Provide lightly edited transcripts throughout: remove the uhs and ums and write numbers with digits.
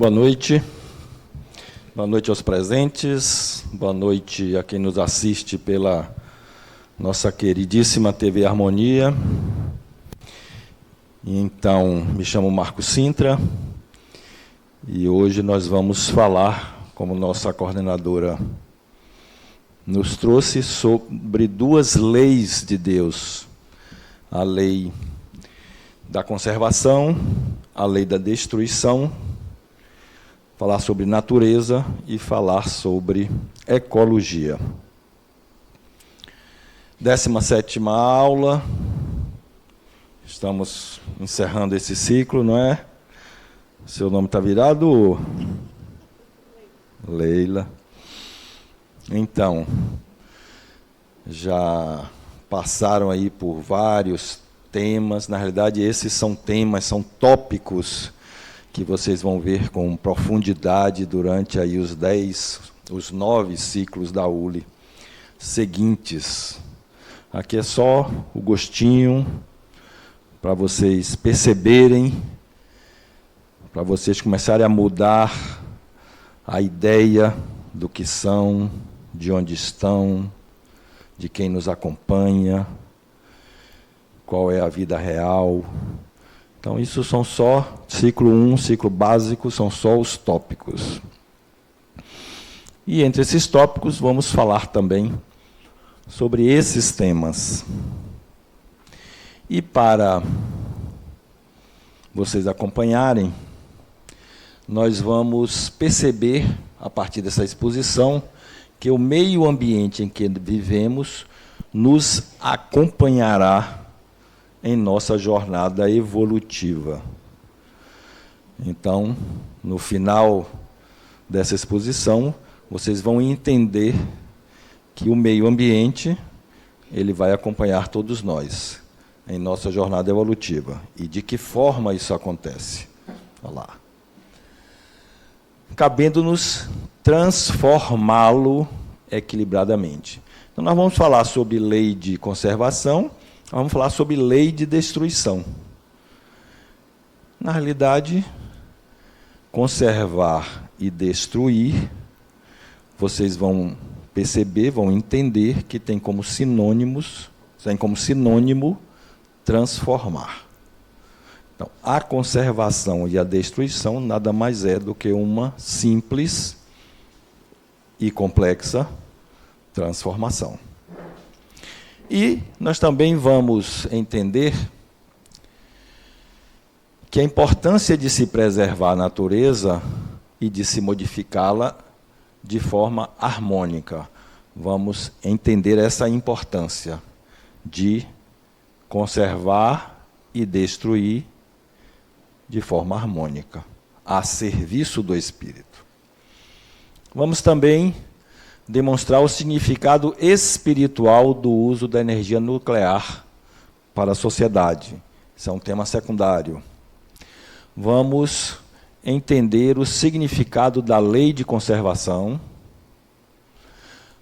Boa noite. Boa noite aos presentes. Boa noite a quem nos assiste pela nossa queridíssima TV Harmonia. Então, me chamo Marco Sintra e hoje nós vamos falar, como nossa coordenadora nos trouxe, sobre duas leis de Deus. A lei da conservação, a lei da destruição, falar sobre natureza e falar sobre ecologia. 17ª aula, estamos encerrando esse ciclo, não é? Seu nome está virado? Leila. Então, já passaram aí por vários temas, na realidade esses são temas, são tópicos que vocês vão ver com profundidade durante aí os 9 ciclos da ULI seguintes. Aqui é só o gostinho para vocês perceberem, para vocês começarem a mudar a ideia do que são, de onde estão, de quem nos acompanha, qual é a vida real. Então, isso são só, ciclo 1, ciclo básico, são só os tópicos. E entre esses tópicos, vamos falar também sobre esses temas. E para vocês acompanharem, nós vamos perceber, a partir dessa exposição, que o meio ambiente em que vivemos nos acompanhará em nossa jornada evolutiva. Então, no final dessa exposição, vocês vão entender que o meio ambiente ele vai acompanhar todos nós em nossa jornada evolutiva. E de que forma isso acontece? Olha lá. Cabendo-nos transformá-lo equilibradamente. Então, nós vamos falar sobre lei de conservação, vamos falar sobre lei de destruição. Na realidade, conservar e destruir, vocês vão perceber, vão entender que tem como sinônimo transformar. Então, a conservação e a destruição nada mais é do que uma simples e complexa transformação. E nós também vamos entender que a importância de se preservar a natureza e de se modificá-la de forma harmônica. Vamos entender essa importância de conservar e destruir de forma harmônica, a serviço do espírito. Vamos também demonstrar o significado espiritual do uso da energia nuclear para a sociedade. Isso é um tema secundário. Vamos entender o significado da lei de conservação.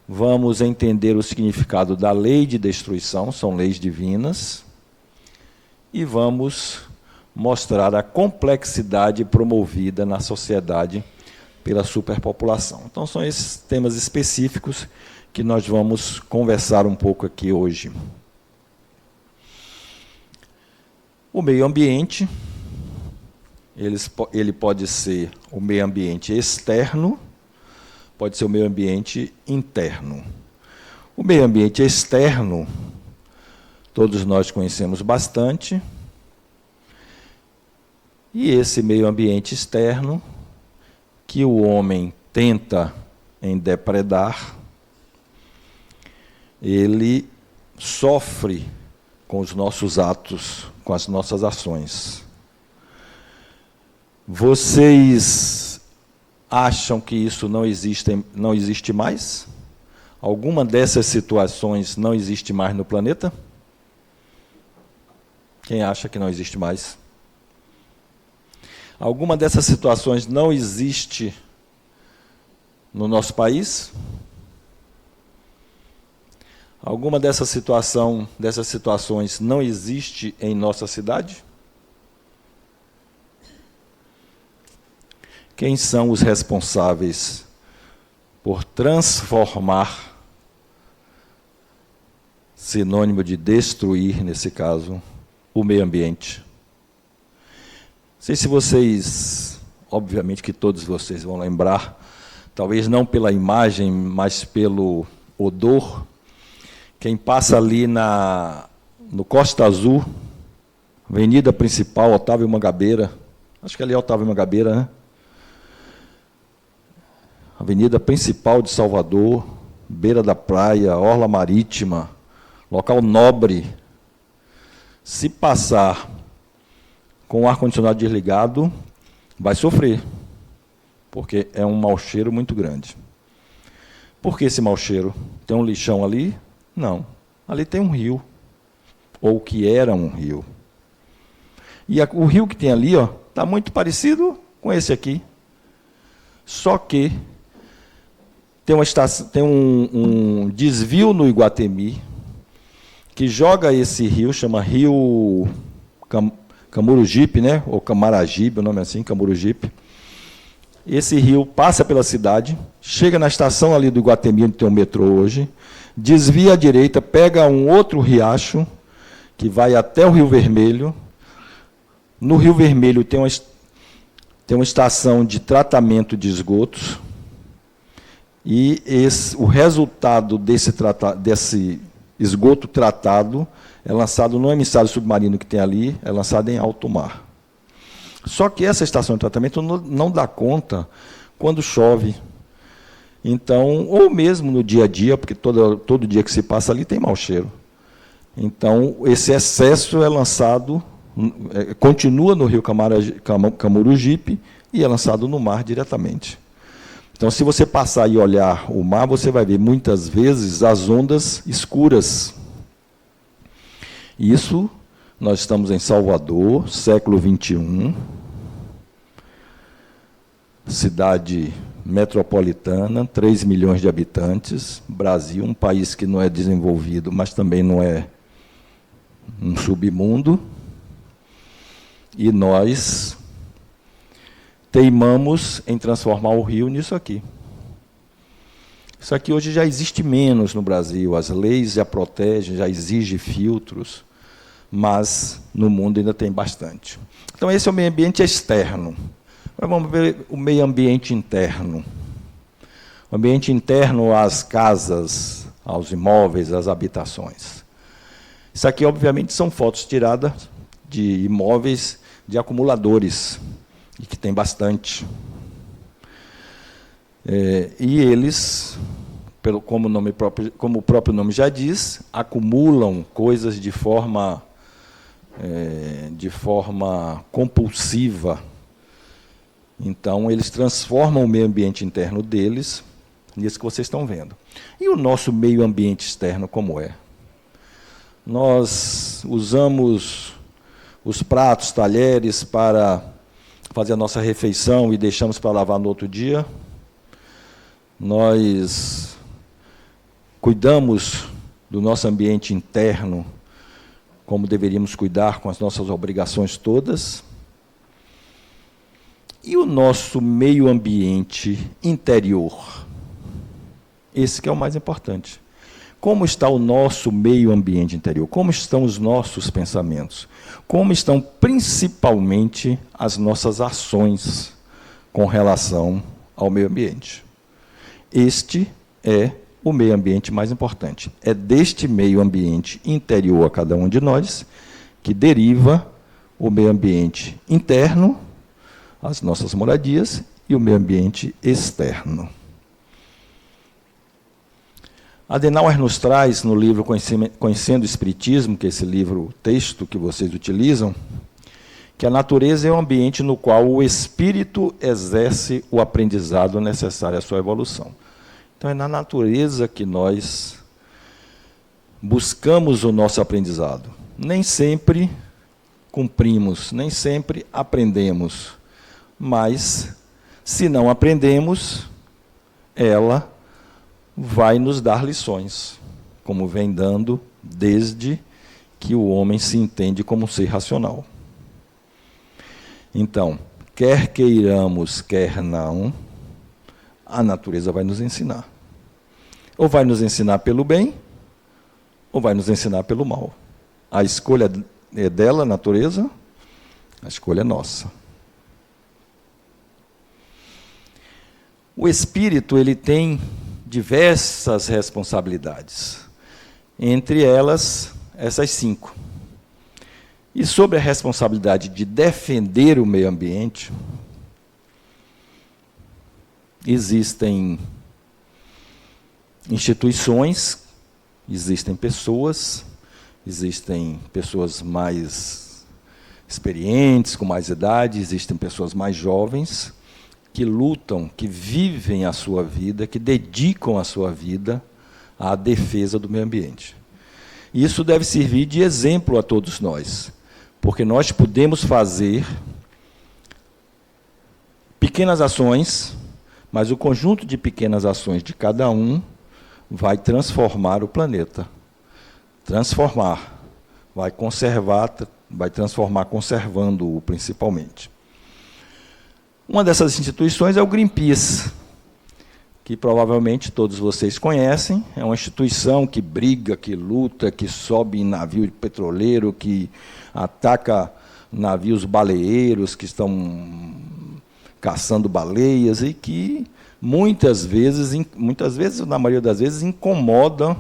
Vamos entender o significado da lei de destruição, são leis divinas. E vamos mostrar a complexidade promovida na sociedade pela superpopulação. Então, são esses temas específicos que nós vamos conversar um pouco aqui hoje. O meio ambiente, ele pode ser o meio ambiente externo, pode ser o meio ambiente interno. O meio ambiente externo, todos nós conhecemos bastante, e esse meio ambiente externo, que o homem tenta em depredar, ele sofre com os nossos atos, com as nossas ações. Vocês acham que isso não existe mais? Alguma dessas situações não existe mais no planeta? Quem acha que não existe mais? Alguma dessas situações não existe no nosso país? Alguma dessas situações não existe em nossa cidade? Quem são os responsáveis por transformar, sinônimo de destruir, nesse caso, o meio ambiente? Não sei se vocês, obviamente que todos vocês vão lembrar, talvez não pela imagem, mas pelo odor. Quem passa ali no Costa Azul, avenida principal, Otávio Mangabeira, acho que ali é Otávio Mangabeira, né? Avenida principal de Salvador, beira da praia, orla marítima, local nobre. Se passar com o ar-condicionado desligado, vai sofrer, porque é um mau cheiro muito grande. Por que esse mau cheiro? Tem um lixão ali? Não. Ali tem um rio, ou que era um rio. E o rio que tem ali está muito parecido com esse aqui. Só que tem um desvio no Iguatemi que joga esse rio, chama Rio Camurugipe, né? Ou Camaragibe, o nome é assim, Camurugipe. Esse rio passa pela cidade, chega na estação ali do Iguatemi, onde tem o metrô hoje, desvia à direita, pega um outro riacho, que vai até o Rio Vermelho. No Rio Vermelho tem uma estação de tratamento de esgotos, e o resultado desse esgoto tratado é lançado no emissário submarino que tem ali, é lançado em alto mar. Só que essa estação de tratamento não dá conta quando chove. Então, ou mesmo no dia a dia, porque todo dia que se passa ali tem mau cheiro. Então, esse excesso é lançado, continua no rio Camurugipe e é lançado no mar diretamente. Então, se você passar e olhar o mar, você vai ver muitas vezes as ondas escuras. Isso, nós estamos em Salvador, século XXI, cidade metropolitana, 3 milhões de habitantes, Brasil, um país que não é desenvolvido, mas também não é um submundo, e nós teimamos em transformar o rio nisso aqui. Isso aqui hoje já existe menos no Brasil, as leis já protegem, já exigem filtros, mas no mundo ainda tem bastante. Então, esse é o meio ambiente externo. Agora vamos ver o meio ambiente interno. O ambiente interno às casas, aos imóveis, às habitações. Isso aqui, obviamente, são fotos tiradas de imóveis de acumuladores, e que tem bastante. E eles, como o próprio nome já diz, acumulam coisas de forma compulsiva. Então, eles transformam o meio ambiente interno deles nisso que vocês estão vendo. E o nosso meio ambiente externo, como é? Nós usamos os pratos, talheres para fazer a nossa refeição e deixamos para lavar no outro dia. Nós cuidamos do nosso ambiente interno como deveríamos cuidar com as nossas obrigações todas. E o nosso meio ambiente interior? Esse que é o mais importante. Como está o nosso meio ambiente interior? Como estão os nossos pensamentos? Como estão principalmente as nossas ações com relação ao meio ambiente? Este é o meio ambiente mais importante. É deste meio ambiente interior a cada um de nós que deriva o meio ambiente interno, as nossas moradias, e o meio ambiente externo. Adenauer nos traz, no livro Conhecendo o Espiritismo, que é esse livro, texto que vocês utilizam, que a natureza é um ambiente no qual o espírito exerce o aprendizado necessário à sua evolução. Então, é na natureza que nós buscamos o nosso aprendizado. Nem sempre cumprimos, nem sempre aprendemos, mas, se não aprendemos, ela vai nos dar lições, como vem dando desde que o homem se entende como um ser racional. Então, quer queiramos, quer não, a natureza vai nos ensinar. Ou vai nos ensinar pelo bem, ou vai nos ensinar pelo mal. A escolha é dela, a natureza, a escolha é nossa. O espírito, ele tem diversas responsabilidades. Entre elas, essas 5. E sobre a responsabilidade de defender o meio ambiente, existem instituições, existem pessoas mais experientes, com mais idade, existem pessoas mais jovens, que lutam, que vivem a sua vida, que dedicam a sua vida à defesa do meio ambiente. E isso deve servir de exemplo a todos nós, porque nós podemos fazer pequenas ações, mas o conjunto de pequenas ações de cada um vai transformar o planeta. Transformar, vai conservar, vai transformar conservando-o principalmente. Uma dessas instituições é o Greenpeace, que provavelmente todos vocês conhecem. É uma instituição que briga, que luta, que sobe em navio petroleiro, que ataca navios baleeiros que estão caçando baleias e que muitas vezes, na maioria das vezes, incomoda.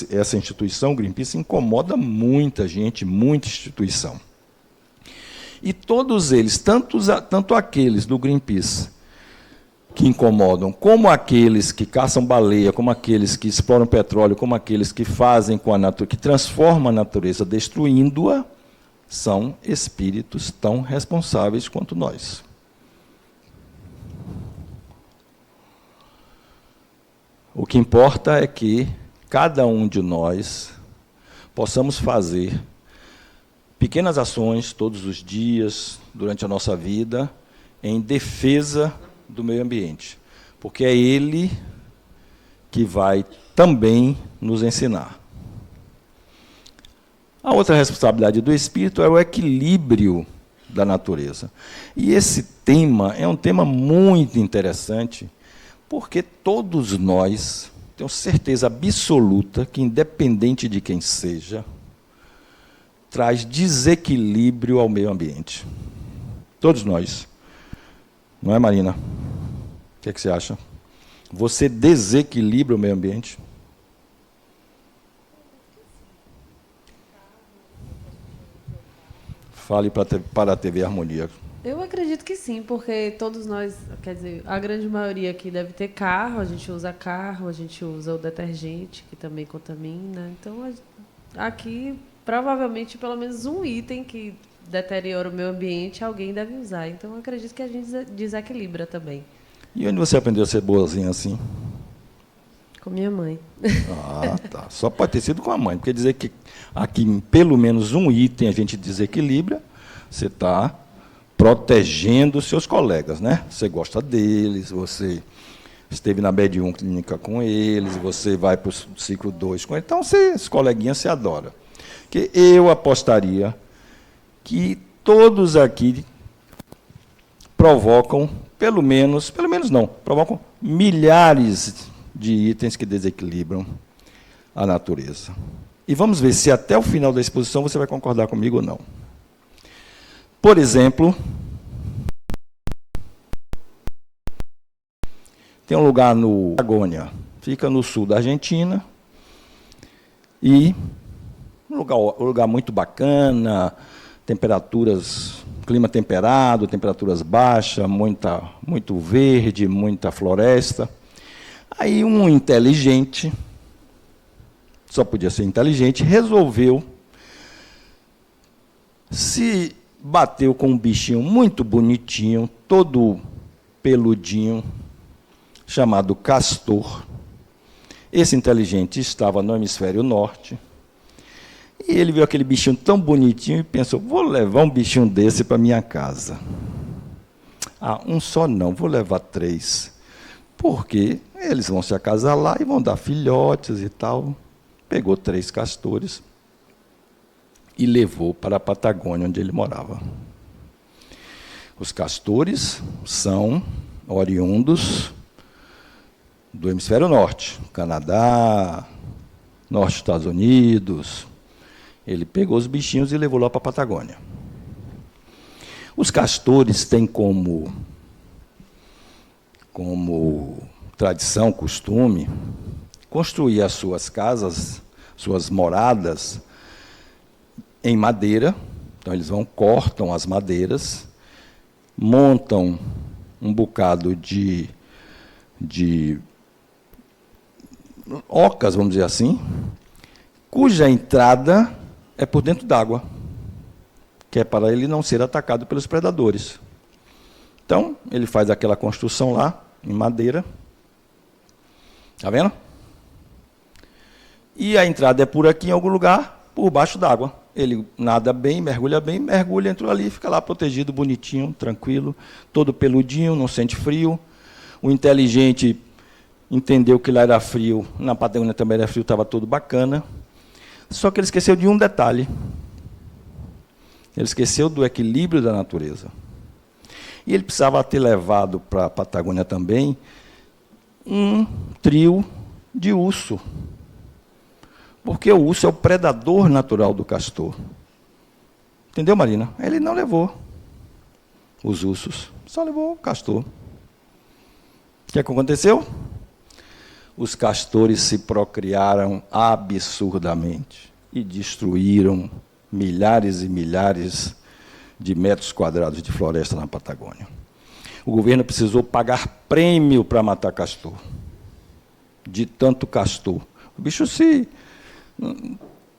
Essa instituição, Greenpeace, incomoda muita gente, muita instituição. E todos eles, tanto aqueles do Greenpeace que incomodam, como aqueles que caçam baleia, como aqueles que exploram petróleo, como aqueles que fazem com a natureza, que transformam a natureza destruindo-a, são espíritos tão responsáveis quanto nós. O que importa é que cada um de nós possamos fazer pequenas ações todos os dias, durante a nossa vida, em defesa do meio ambiente, porque é ele que vai também nos ensinar. A outra responsabilidade do espírito é o equilíbrio da natureza. E esse tema é um tema muito interessante, porque todos nós, tenho certeza absoluta que, independente de quem seja, traz desequilíbrio ao meio ambiente. Todos nós. Não é, Marina? O que é que você acha? Você desequilibra o meio ambiente? Fale para a TV Harmonia. Eu acredito que sim, porque todos nós, quer dizer, a grande maioria aqui deve ter carro, a gente usa carro, a gente usa o detergente, que também contamina. Então, aqui, provavelmente, pelo menos um item que deteriora o meio ambiente, alguém deve usar. Então, eu acredito que a gente desequilibra também. E onde você aprendeu a ser boazinha assim? Com minha mãe. Ah, tá. Só pode ter sido com a mãe, porque dizer que aqui, pelo menos um item a gente desequilibra, você está protegendo os seus colegas, né? Você gosta deles, você esteve na BED1 clínica com eles, você vai para o ciclo 2 com eles, então os coleguinhas se adoram. Que eu apostaria que todos aqui provocam, provocam milhares de itens que desequilibram a natureza. E vamos ver se até o final da exposição você vai concordar comigo ou não. Por exemplo, tem um lugar no Patagônia, fica no sul da Argentina, e um lugar muito bacana, clima temperado, temperaturas baixas, muito verde, muita floresta. Aí um inteligente, só podia ser inteligente, resolveu se bateu com um bichinho muito bonitinho, todo peludinho, chamado castor. Esse inteligente estava no hemisfério norte, e ele viu aquele bichinho tão bonitinho e pensou, vou levar um bichinho desse para minha casa. Ah, um só não, vou levar 3, porque eles vão se acasalar e vão dar filhotes e tal. Pegou 3 castores e levou para a Patagônia, onde ele morava. Os castores são oriundos do hemisfério norte, Canadá, norte dos Estados Unidos. Ele pegou os bichinhos e levou lá para a Patagônia. Os castores têm como tradição, costume, construir as suas casas, suas moradas, em madeira. Então, eles cortam as madeiras, montam um bocado de ocas, vamos dizer assim, cuja entrada é por dentro d'água, que é para ele não ser atacado pelos predadores. Então, ele faz aquela construção lá, em madeira. Está vendo? E a entrada é por aqui, em algum lugar, por baixo d'água. Ele nada bem, mergulha, entrou ali, fica lá protegido, bonitinho, tranquilo, todo peludinho, não sente frio. O inteligente entendeu que lá era frio, na Patagônia também era frio, estava tudo bacana. Só que ele esqueceu de um detalhe. Ele esqueceu do equilíbrio da natureza. E ele precisava ter levado para a Patagônia também um trio de urso. Porque o urso é o predador natural do castor. Entendeu, Marina? Ele não levou os ursos, só levou o castor. O que aconteceu? Os castores se procriaram absurdamente e destruíram milhares e milhares de metros quadrados de floresta na Patagônia. O governo precisou pagar prêmio para matar castor, de tanto castor. O bicho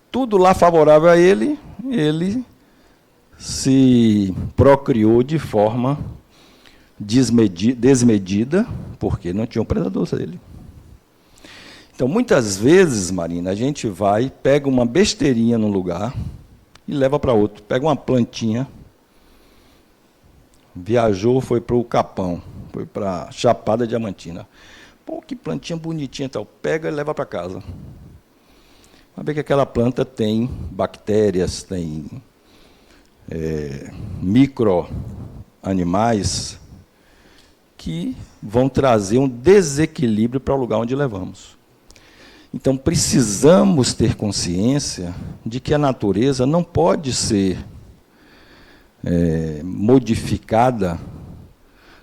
tudo lá favorável a ele, ele se procriou de forma desmedida, porque não tinha um predador dele. Então, muitas vezes, Marina, a gente pega uma besteirinha num lugar e leva para outro. Pega uma plantinha, viajou, foi para o Capão, foi para a Chapada Diamantina. Pô, que plantinha bonitinha, tal. Pega e leva para casa. Vai ver que aquela planta tem bactérias, tem micro-animais que vão trazer um desequilíbrio para o lugar onde levamos. Então, precisamos ter consciência de que a natureza não pode ser modificada,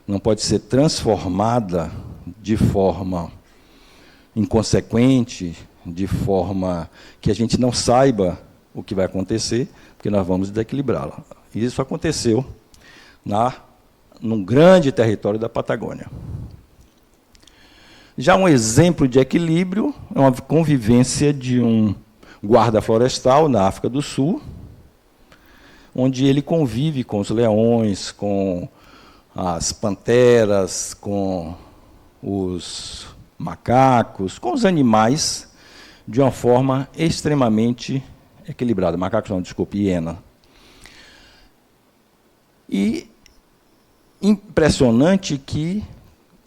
não pode ser transformada de forma inconsequente, de forma que a gente não saiba o que vai acontecer, porque nós vamos desequilibrá-la. E isso aconteceu num grande território da Patagônia. Já um exemplo de equilíbrio é uma convivência de um guarda florestal na África do Sul, onde ele convive com os leões, com as panteras, com os macacos, com os animais, de uma forma extremamente equilibrada. Macacos não, desculpe, hiena. E impressionante que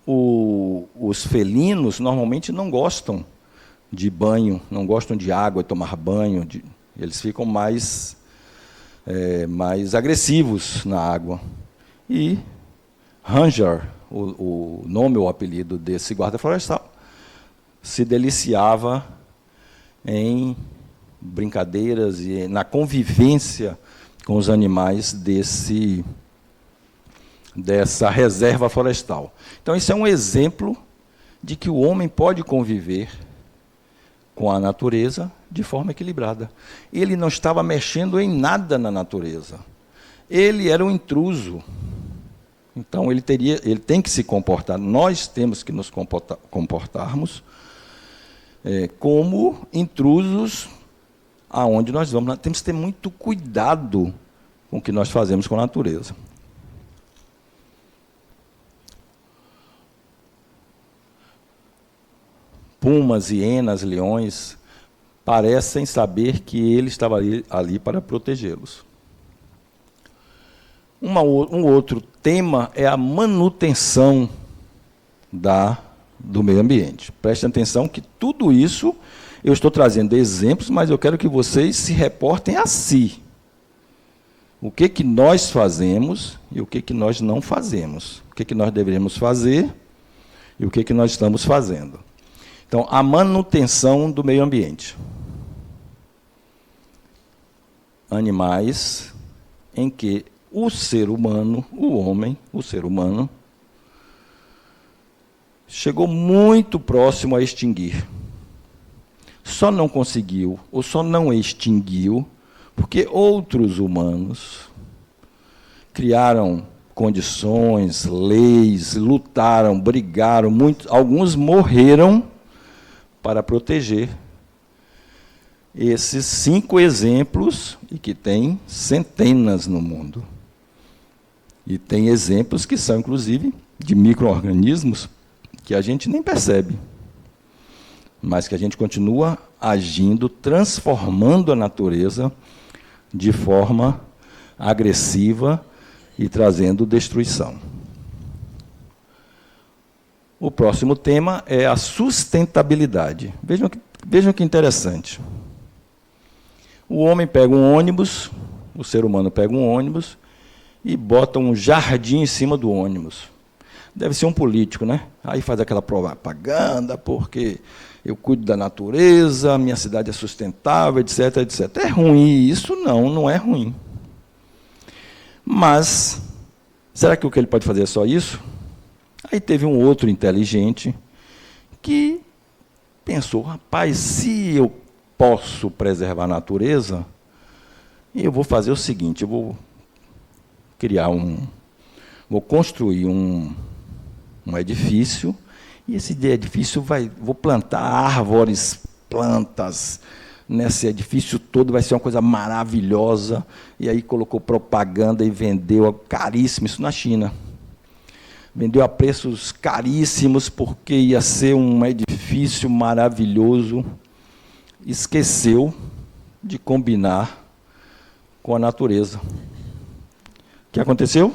os felinos normalmente não gostam de banho, não gostam de água, tomar banho, eles ficam mais agressivos na água. E Ranger, o nome ou apelido desse guarda florestal, se deliciava em brincadeiras e na convivência com os animais dessa reserva florestal. Então, isso é um exemplo de que o homem pode conviver com a natureza de forma equilibrada. Ele não estava mexendo em nada na natureza. Ele era um intruso. Então, ele tem que se comportar, nós temos que nos comportarmos como intrusos aonde nós vamos. Nós temos que ter muito cuidado com o que nós fazemos com a natureza. Pumas, hienas, leões, parecem saber que ele estava ali para protegê-los. Um outro tema é a manutenção do meio ambiente. Prestem atenção que tudo isso, eu estou trazendo exemplos, mas eu quero que vocês se reportem a si. o que nós fazemos e o que nós não fazemos. O que nós deveríamos fazer e o que nós estamos fazendo. Então, a manutenção do meio ambiente. Animais em que o ser humano, o homem, o ser humano, chegou muito próximo a extinguir. Só não conseguiu, ou só não extinguiu, porque outros humanos criaram condições, leis, lutaram, brigaram, alguns morreram para proteger esses 5 exemplos, e que tem centenas no mundo. E tem exemplos que são, inclusive, de micro-organismos que a gente nem percebe, mas que a gente continua agindo, transformando a natureza de forma agressiva e trazendo destruição. O próximo tema é a sustentabilidade. Vejam que interessante. O homem pega um ônibus, o ser humano pega um ônibus e bota um jardim em cima do ônibus. Deve ser um político, né? Aí faz aquela propaganda, porque eu cuido da natureza, minha cidade é sustentável, etc, etc. É ruim isso? Não é ruim. Mas, será que o que ele pode fazer é só isso? Aí teve um outro inteligente que pensou, rapaz, se eu posso preservar a natureza, eu vou fazer o seguinte, eu vou construir um edifício, e esse edifício vou plantar árvores, plantas, nesse edifício todo, vai ser uma coisa maravilhosa. E aí colocou propaganda e vendeu caríssimo, isso na China. Vendeu a preços caríssimos, porque ia ser um edifício maravilhoso. Esqueceu de combinar com a natureza. O que aconteceu?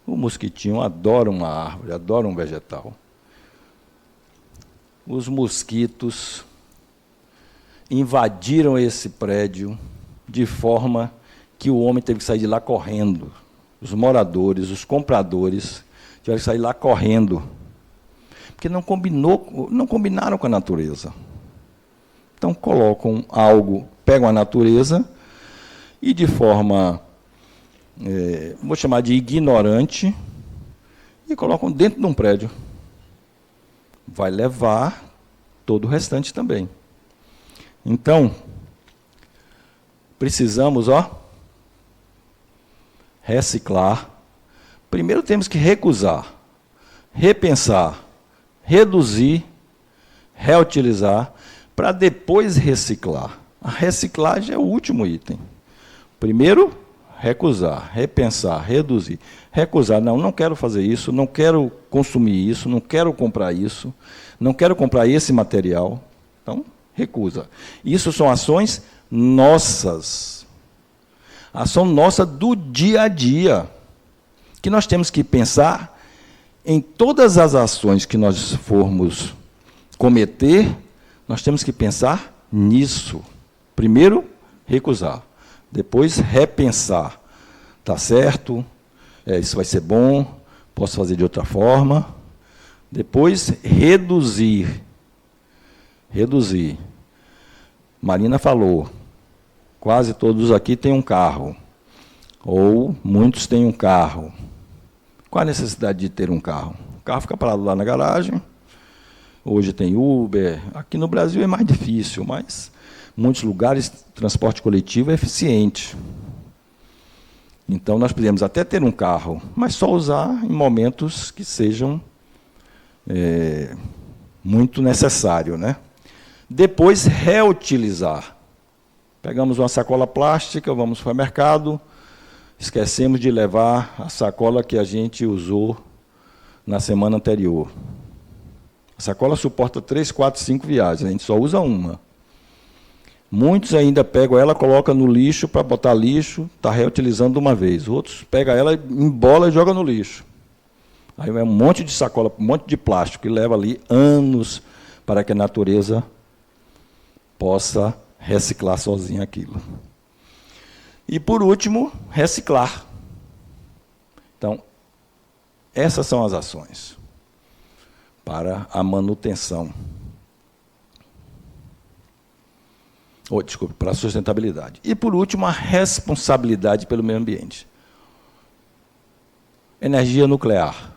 O mosquitinho adora uma árvore, adora um vegetal. Os mosquitos invadiram esse prédio de forma que o homem teve que sair de lá correndo. Os moradores, os compradores, tiveram que sair lá correndo. Porque não combinaram com a natureza. Então colocam pegam a natureza e de forma, vou chamar de ignorante, e colocam dentro de um prédio. Vai levar todo o restante também. Então, precisamos, reciclar. Primeiro temos que recusar, repensar, reduzir, reutilizar, para depois reciclar. A reciclagem é o último item. Primeiro, recusar, repensar, reduzir. Recusar, não quero fazer isso, não quero consumir isso, não quero comprar isso, não quero comprar esse material. Então, recusa. Isso são ações nossas. Ação nossa do dia a dia. Que nós temos que pensar em todas as ações que nós formos cometer, nós temos que pensar nisso. Primeiro, recusar. Depois, repensar. Está certo? Isso vai ser bom, posso fazer de outra forma. Depois, reduzir. Reduzir. Marina falou, quase todos aqui têm um carro, ou muitos têm um carro. Qual a necessidade de ter um carro? O carro fica parado lá na garagem, hoje tem Uber, aqui no Brasil é mais difícil, mas em muitos lugares transporte coletivo é eficiente. Então, nós podemos até ter um carro, mas só usar em momentos que sejam muito necessário, né? Depois, reutilizar. Pegamos uma sacola plástica, vamos ao supermercado, esquecemos de levar a sacola que a gente usou na semana anterior. A sacola suporta 3, 4, 5 viagens, a gente só usa uma. Muitos ainda pegam ela, colocam no lixo para botar lixo, está reutilizando uma vez. Outros pegam ela, embola e joga no lixo. Aí é um monte de sacola, um monte de plástico, que leva ali anos para que a natureza possa reciclar sozinho aquilo. E, por último, reciclar. Então, essas são as ações para a manutenção. Para a sustentabilidade. E, por último, a responsabilidade pelo meio ambiente. Energia nuclear.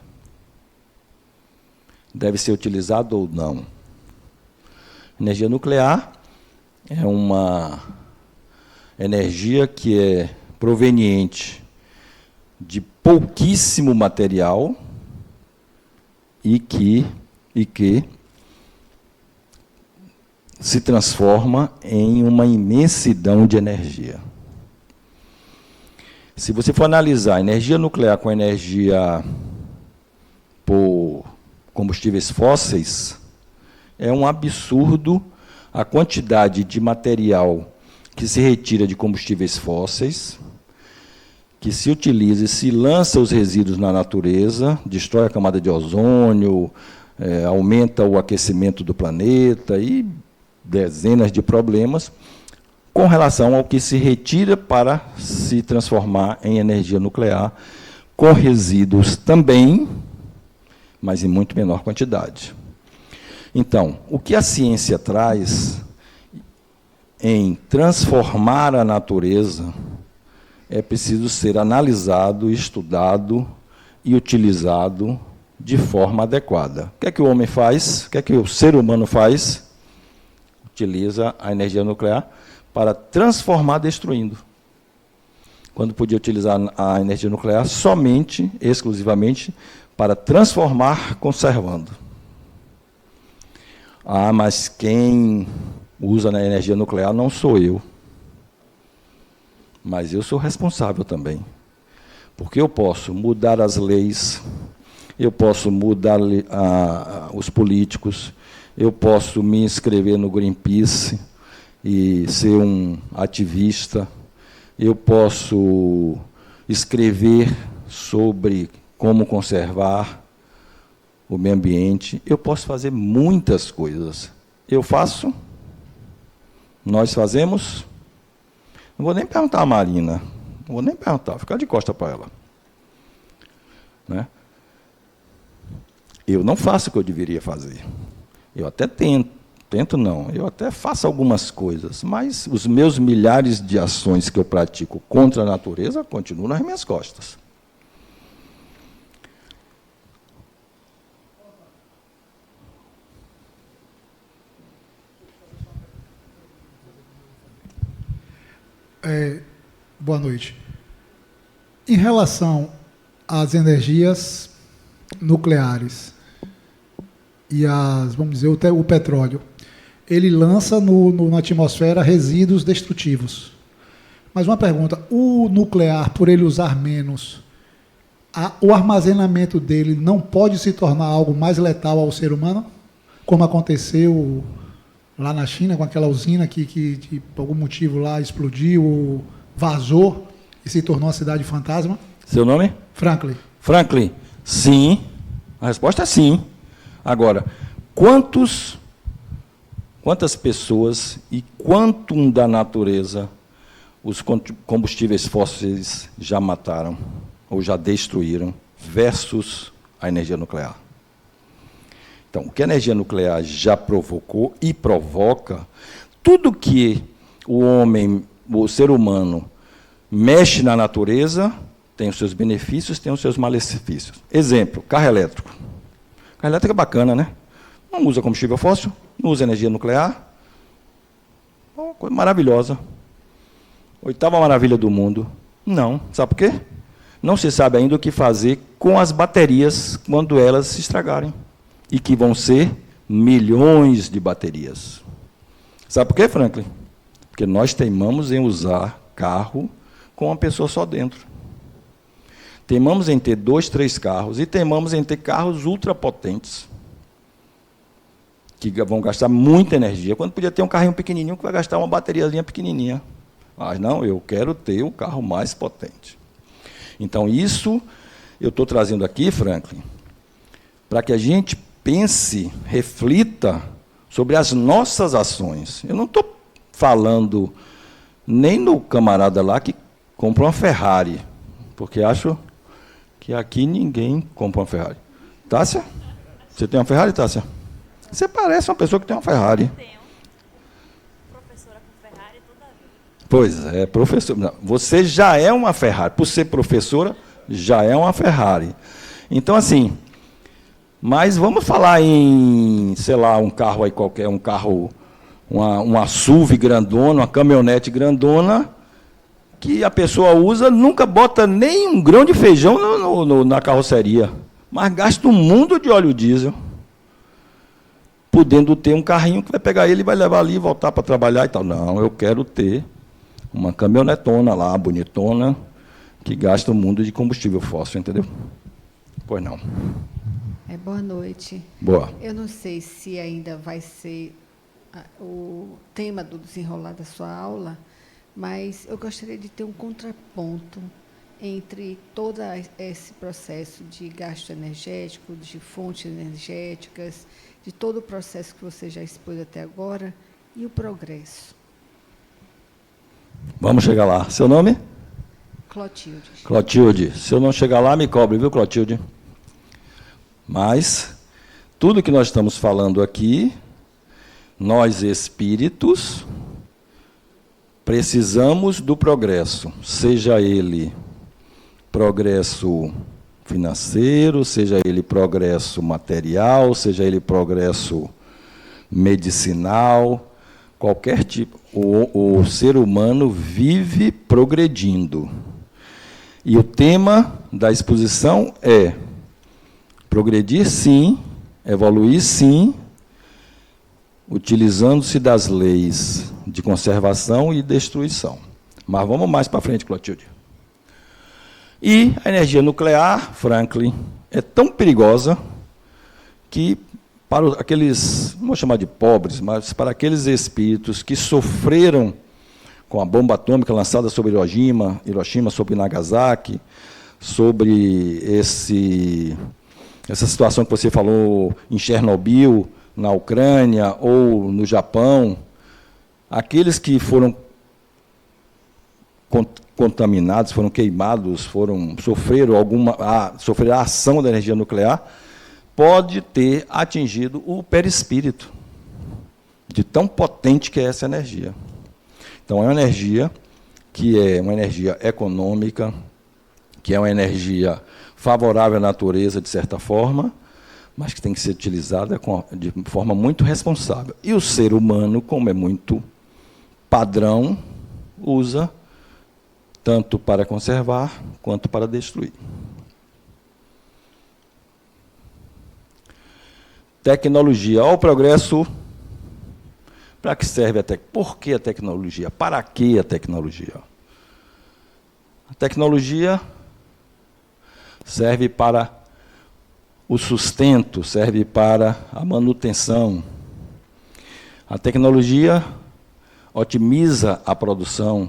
Deve ser utilizada ou não? Energia nuclear é uma energia que é proveniente de pouquíssimo material e que se transforma em uma imensidão de energia. Se você for analisar a energia nuclear com a energia por combustíveis fósseis, é um absurdo a quantidade de material que se retira de combustíveis fósseis, que se utiliza e se lança os resíduos na natureza, destrói a camada de ozônio, aumenta o aquecimento do planeta e dezenas de problemas, com relação ao que se retira para se transformar em energia nuclear, com resíduos também, mas em muito menor quantidade. Então, o que a ciência traz em transformar a natureza é preciso ser analisado, estudado e utilizado de forma adequada. O que é que o homem faz? O que é que o ser humano faz? Utiliza a energia nuclear para transformar destruindo. Quando podia utilizar a energia nuclear somente, exclusivamente, para transformar conservando. Ah, mas quem usa a energia nuclear não sou eu. Mas eu sou responsável também. Porque eu posso mudar as leis, eu posso mudar os políticos, eu posso me inscrever no Greenpeace e ser um ativista, eu posso escrever sobre como conservar o meio ambiente, eu posso fazer muitas coisas. Eu faço? Nós fazemos? Não vou nem perguntar a Marina, não vou nem perguntar, vou ficar de costa para ela. Né? Eu não faço o que eu deveria fazer. Eu até tento não, eu até faço algumas coisas, mas os meus milhares de ações que eu pratico contra a natureza continuam nas minhas costas. Boa noite. Em relação às energias nucleares e vamos dizer, o petróleo, ele lança na atmosfera resíduos destrutivos. Mas uma pergunta, o nuclear, por ele usar menos, o armazenamento dele não pode se tornar algo mais letal ao ser humano? Como aconteceu lá na China, com aquela usina que por algum motivo lá explodiu, vazou e se tornou uma cidade fantasma? Seu nome? Franklin. Franklin, sim. A resposta é sim. Agora, quantas pessoas e quanto da natureza os combustíveis fósseis já mataram ou já destruíram versus a energia nuclear? Então, o que a energia nuclear já provocou e provoca, tudo que o homem, o ser humano, mexe na natureza, tem os seus benefícios, tem os seus malefícios. Exemplo, carro elétrico. Carro elétrico é bacana, né? Não usa combustível fóssil, não usa energia nuclear. Uma coisa maravilhosa. 8ª maravilha do mundo. Não. Sabe por quê? Não se sabe ainda o que fazer com as baterias quando elas se estragarem. E que vão ser milhões de baterias. Sabe por quê, Franklin? Porque nós teimamos em usar carro com uma pessoa só dentro. Teimamos em ter 2, 3 carros e teimamos em ter carros ultrapotentes, que vão gastar muita energia, quando podia ter um carrinho pequenininho que vai gastar uma bateriazinha pequenininha. Mas não, eu quero ter o carro mais potente. Então, isso eu estou trazendo aqui, Franklin, para que a gente pense, reflita sobre as nossas ações. Eu não estou falando nem no camarada lá que compra uma Ferrari, porque acho que aqui ninguém compra uma Ferrari. Tássia? Você tem uma Ferrari, Tássia? Você parece uma pessoa que tem uma Ferrari. Tenho. Professora com Ferrari toda a vida. Pois é, professor. Não, você já é uma Ferrari. Por ser professora, já é uma Ferrari. Então, assim, mas vamos falar em, sei lá, um carro aí qualquer, um carro, uma SUV grandona, uma caminhonete grandona, que a pessoa usa, nunca bota nem um grão de feijão na carroceria, mas gasta um mundo de óleo diesel, podendo ter um carrinho que vai pegar ele e vai levar ali e voltar para trabalhar e tal. Não, eu quero ter uma caminhonetona lá, bonitona, que gasta um mundo de combustível fóssil, entendeu? Pois não. Boa noite. Boa. Eu não sei se ainda vai ser o tema do desenrolar da sua aula, mas eu gostaria de ter um contraponto entre todo esse processo de gasto energético, de fontes energéticas, de todo o processo que você já expôs até agora, e o progresso. Vamos chegar lá. Seu nome? Clotilde. Clotilde. Se eu não chegar lá, me cobre, viu, Clotilde? Mas tudo que nós estamos falando aqui, nós espíritos, precisamos do progresso, seja ele progresso financeiro, seja ele progresso material, seja ele progresso medicinal, qualquer tipo. O ser humano vive progredindo. E o tema da exposição é progredir sim, evoluir sim, utilizando-se das leis de conservação e destruição. Mas vamos mais para frente, Clotilde. E a energia nuclear, Franklin, é tão perigosa que para aqueles, não vou chamar de pobres, mas para aqueles espíritos que sofreram com a bomba atômica lançada sobre Hiroshima, sobre Nagasaki, sobre essa situação que você falou em Chernobyl, na Ucrânia ou no Japão, aqueles que foram contaminados, foram queimados, sofreram a ação da energia nuclear, pode ter atingido o perispírito, de tão potente que é essa energia. Então, é uma energia que é uma energia econômica, que é uma energia favorável à natureza, de certa forma, mas que tem que ser utilizada de forma muito responsável. E o ser humano, como é muito padrão, usa tanto para conservar quanto para destruir. Tecnologia. Olha o progresso. Para que serve a tecnologia? Por que a tecnologia? Para que a tecnologia? A tecnologia serve para o sustento, serve para a manutenção. A tecnologia otimiza a produção.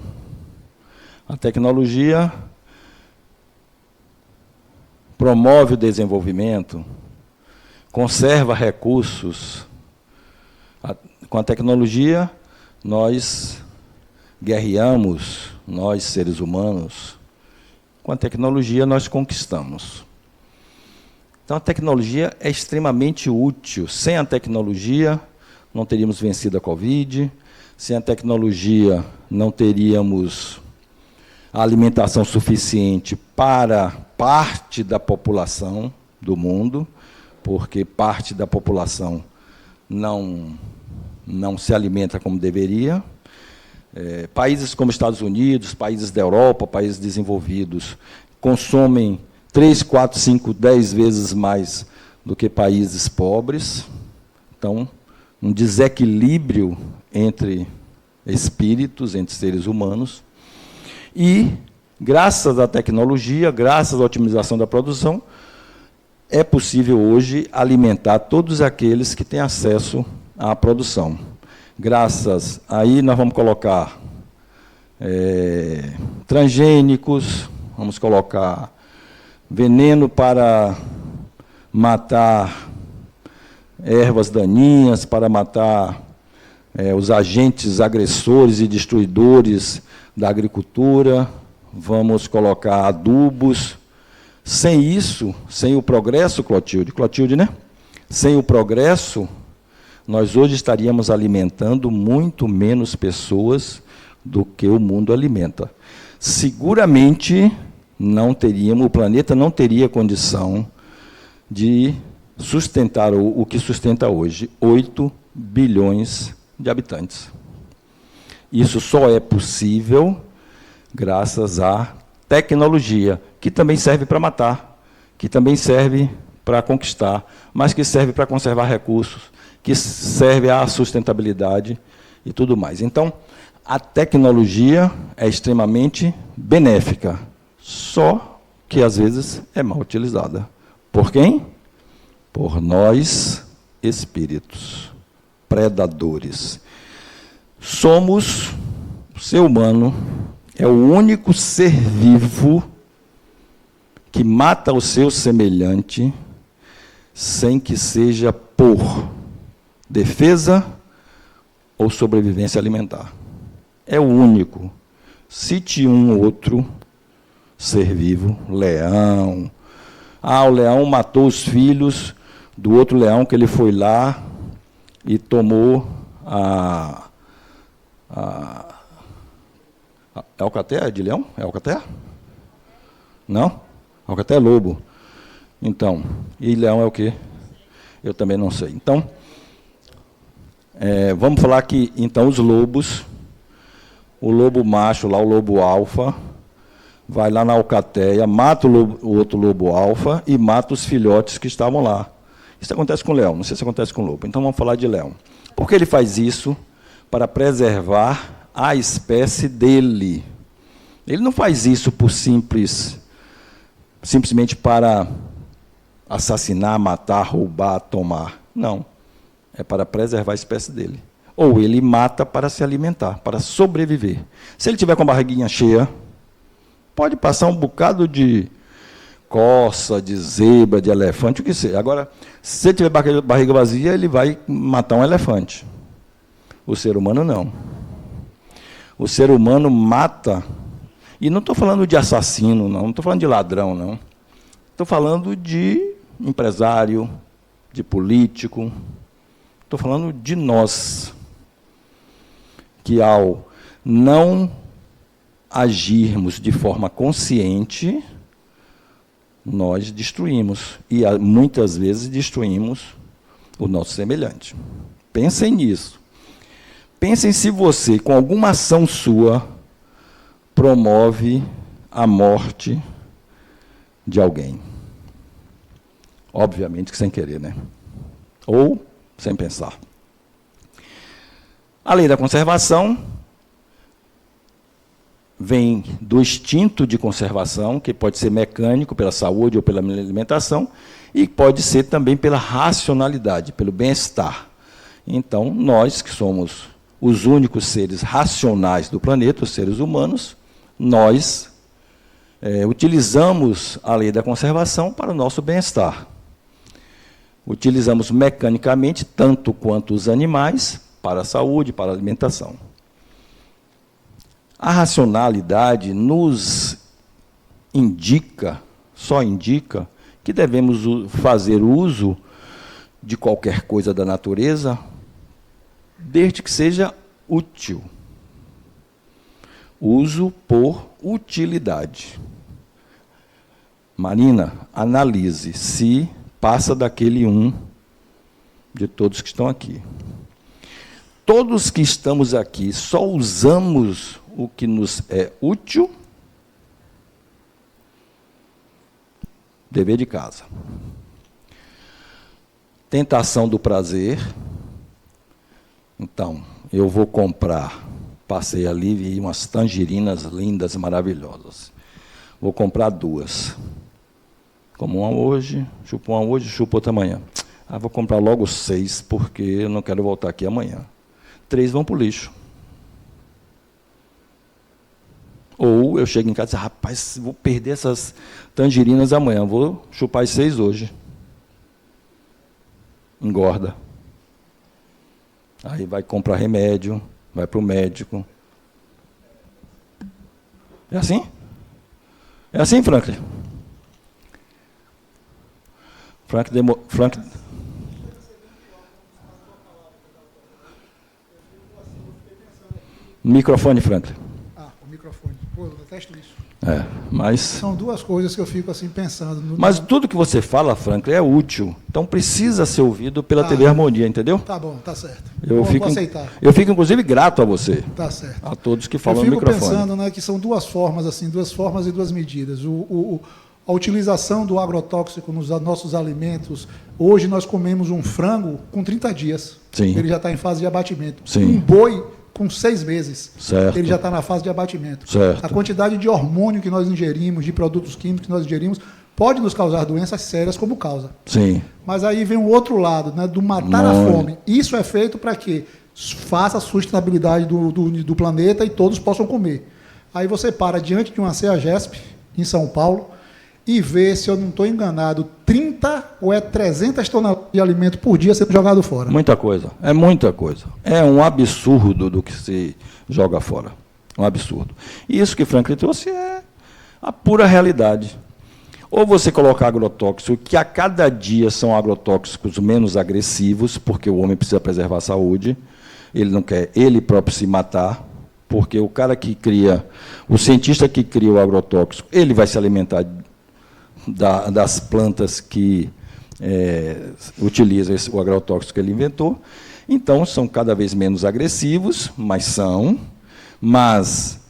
A tecnologia promove o desenvolvimento, conserva recursos. Com a tecnologia, nós guerreamos, nós, seres humanos. Com a tecnologia, nós conquistamos. Então, a tecnologia é extremamente útil. Sem a tecnologia, não teríamos vencido a Covid. Sem a tecnologia, não teríamos a alimentação suficiente para parte da população do mundo, porque parte da população não se alimenta como deveria. Países como Estados Unidos, países da Europa, países desenvolvidos, consomem 3, 4, 5, 10 vezes mais do que países pobres. Então, um desequilíbrio entre espíritos, entre seres humanos. E, graças à tecnologia, graças à otimização da produção, é possível hoje alimentar todos aqueles que têm acesso à produção. Graças, aí nós vamos colocar transgênicos, vamos colocar veneno para matar ervas daninhas, para matar os agentes agressores e destruidores da agricultura, vamos colocar adubos. Sem isso, sem o progresso, Clotilde, né? Sem o progresso, nós hoje estaríamos alimentando muito menos pessoas do que o mundo alimenta. Seguramente o planeta não teria condição de sustentar o que sustenta hoje, 8 bilhões de habitantes. Isso só é possível graças à tecnologia, que também serve para matar, que também serve para conquistar, mas que serve para conservar recursos, que serve à sustentabilidade e tudo mais. Então, a tecnologia é extremamente benéfica, só que às vezes é mal utilizada. Por quem? Por nós, espíritos, predadores. O ser humano é o único ser vivo que mata o seu semelhante sem que seja por defesa ou sobrevivência alimentar. É o único. Cite um outro ser vivo, leão. O leão matou os filhos do outro leão que ele foi lá e tomou é alcateia de leão? É alcateia? Não? Alcateia é lobo. Então, e leão é o quê? Eu também não sei. Então, vamos falar que, então, os lobos, o lobo macho, lá o lobo alfa, vai lá na alcateia, mata o outro lobo alfa e mata os filhotes que estavam lá. Isso acontece com o leão, não sei se acontece com o lobo. Então, vamos falar de leão. Por que ele faz isso? Para preservar a espécie dele. Ele não faz isso por simplesmente para assassinar, matar, roubar, tomar. Não. É para preservar a espécie dele. Ou ele mata para se alimentar, para sobreviver. Se ele tiver com a barriguinha cheia, pode passar um bocado de coça, de zebra, de elefante, o que seja. Agora, se ele tiver barriga vazia, ele vai matar um elefante. O ser humano não. O ser humano mata, e não estou falando de assassino, não estou falando de ladrão, não. Estou falando de empresário, de político, estou falando de nós, que ao não agirmos de forma consciente, nós destruímos, e muitas vezes destruímos o nosso semelhante. Pensem nisso. Pensem se você, com alguma ação sua, promove a morte de alguém. Obviamente que sem querer, né? Ou sem pensar. A lei da conservação vem do instinto de conservação, que pode ser mecânico, pela saúde ou pela alimentação, e pode ser também pela racionalidade, pelo bem-estar. Então, nós que somos os únicos seres racionais do planeta, os seres humanos, nós utilizamos a lei da conservação para o nosso bem-estar. Utilizamos mecanicamente, tanto quanto os animais, para a saúde, para a alimentação. A racionalidade nos indica, só indica, que devemos fazer uso de qualquer coisa da natureza, desde que seja útil. Uso por utilidade. Marina, analise se passa daquele de todos que estão aqui. Todos que estamos aqui só usamos o que nos é útil. Dever de casa. Tentação do prazer. Então, eu vou comprar, passei ali e vi umas tangerinas lindas, maravilhosas. Vou comprar 2. Como uma hoje, chupo outra amanhã. Vou comprar logo 6, porque eu não quero voltar aqui amanhã. 3 vão para o lixo. Ou eu chego em casa e digo, rapaz, vou perder essas tangerinas amanhã, vou chupar as 6 hoje. Engorda. Aí vai comprar remédio, vai para o médico. É assim? É assim, Franklin? Frank. Microfone, Franklin. O microfone. Pô, eu detesto isso. Mas... São duas coisas que eu fico assim pensando. Mas tudo que você fala, Franklin, é útil. Então precisa ser ouvido pela TV Harmonia, entendeu? Tá bom, tá certo. Eu vou aceitar. Eu fico, inclusive, grato a você. Tá certo. A todos que falam no microfone. Eu fico microfone. pensando, né, que são duas formas, assim, duas formas e duas medidas. A utilização do agrotóxico nos nossos alimentos. Hoje nós comemos um frango com 30 dias. Sim. Ele já está em fase de abatimento. Sim. Um boi com 6 meses. Certo. Ele já está na fase de abatimento. Certo. A quantidade de hormônio que nós ingerimos, de produtos químicos que nós ingerimos, pode nos causar doenças sérias como causa. Sim. Mas aí vem o outro lado, né, do matar a fome. Isso é feito para que faça a sustentabilidade do planeta e todos possam comer. Aí você para diante de uma CEAGESP, em São Paulo, e vê, se eu não estou enganado, 30 ou 300 toneladas de alimento por dia sendo jogado fora. Muita coisa. É muita coisa. É um absurdo do que se joga fora. Um absurdo. E isso que Franklin trouxe é a pura realidade. Ou você colocar agrotóxico, que a cada dia são agrotóxicos menos agressivos, porque o homem precisa preservar a saúde, ele não quer ele próprio se matar, porque o cara que cria, o cientista que cria o agrotóxico, ele vai se alimentar das plantas que utilizam o agrotóxico que ele inventou. Então, são cada vez menos agressivos, mas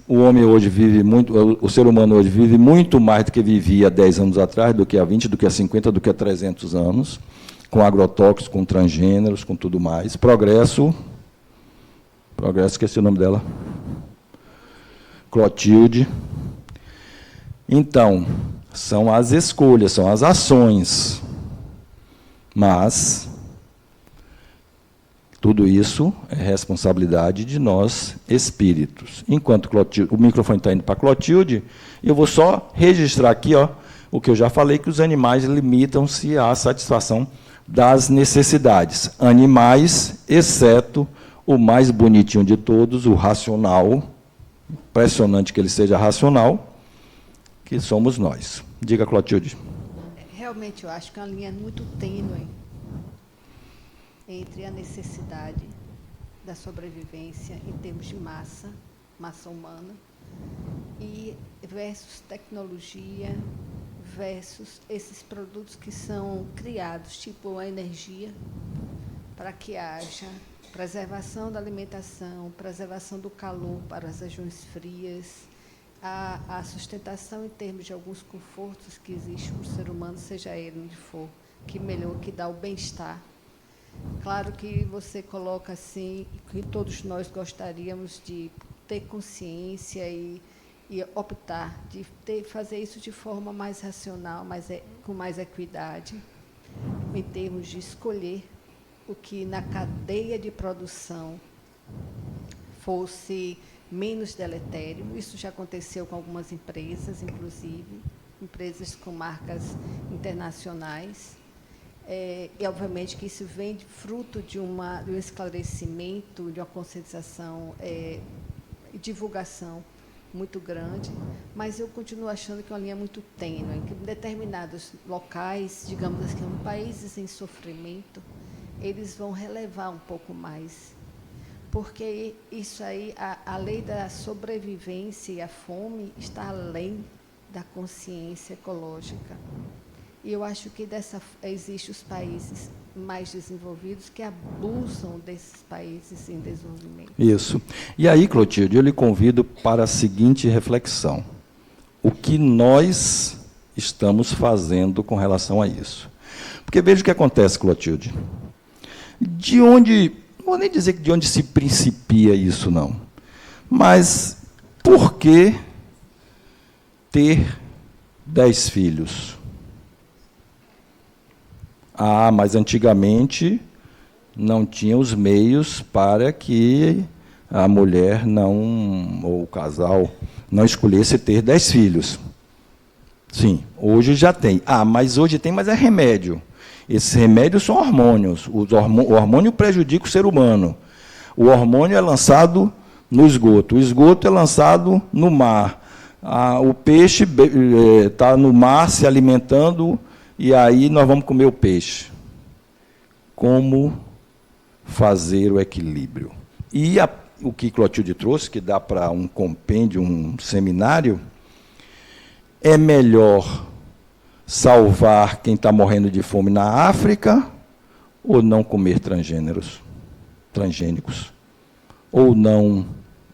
o homem hoje vive muito, o ser humano hoje vive muito mais do que vivia há 10 anos atrás, do que há 20, do que há 50, do que há 300 anos, com agrotóxicos, com transgêneros, com tudo mais. Progresso, esqueci o nome dela. Clotilde. Então, são as escolhas, são as ações. Mas tudo isso é responsabilidade de nós, espíritos. Enquanto o microfone está indo para Clotilde, eu vou só registrar aqui o que eu já falei, que os animais limitam-se à satisfação das necessidades. Animais, exceto o mais bonitinho de todos, o racional, impressionante que ele seja racional, que somos nós. Diga, Clotilde. Realmente, eu acho que é uma linha muito tênue entre a necessidade da sobrevivência em termos de massa humana, e versus tecnologia, versus esses produtos que são criados, tipo a energia, para que haja preservação da alimentação, preservação do calor para as regiões frias, a sustentação em termos de alguns confortos que existem para o ser humano, seja ele onde for, que melhor, que dá o bem-estar. Claro que você coloca assim, que todos nós gostaríamos de ter consciência e optar, de fazer isso de forma mais racional, com mais equidade, em termos de escolher o que na cadeia de produção fosse menos deletério. Isso já aconteceu com algumas empresas, inclusive, empresas com marcas internacionais. E, obviamente, que isso vem de fruto de um esclarecimento, de uma conscientização e divulgação muito grande, mas eu continuo achando que é uma linha muito tênue, em que determinados locais, digamos assim, países em sofrimento, eles vão relevar um pouco mais. Porque isso aí, a lei da sobrevivência e a fome está além da consciência ecológica. E eu acho que existem os países mais desenvolvidos que abusam desses países em desenvolvimento. Isso. E aí, Clotilde, eu lhe convido para a seguinte reflexão. O que nós estamos fazendo com relação a isso? Porque veja o que acontece, Clotilde. Não vou nem dizer de onde se principia isso, não. Mas por que ter 10 filhos? Mas antigamente não tinha os meios para que a mulher ou o casal não escolhesse ter 10 filhos. Sim, hoje já tem. Mas hoje tem, mas é remédio. Esses remédios são hormônios. O hormônio prejudica o ser humano. O hormônio é lançado no esgoto. O esgoto é lançado no mar. O peixe está no mar se alimentando e aí nós vamos comer o peixe. Como fazer o equilíbrio? E o que Clotilde trouxe, que dá para um compêndio, um seminário, é melhor salvar quem está morrendo de fome na África ou não comer transgênicos? Ou não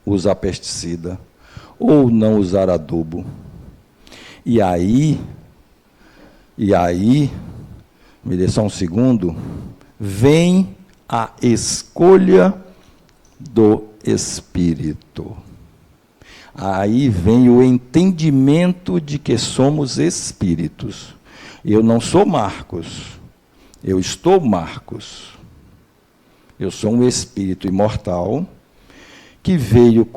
usar pesticida? Ou não usar adubo? E aí, me dê só um segundo, vem a escolha do Espírito. Aí vem o entendimento de que somos espíritos. Eu não sou Marcos, eu estou Marcos. Eu sou um espírito imortal que veio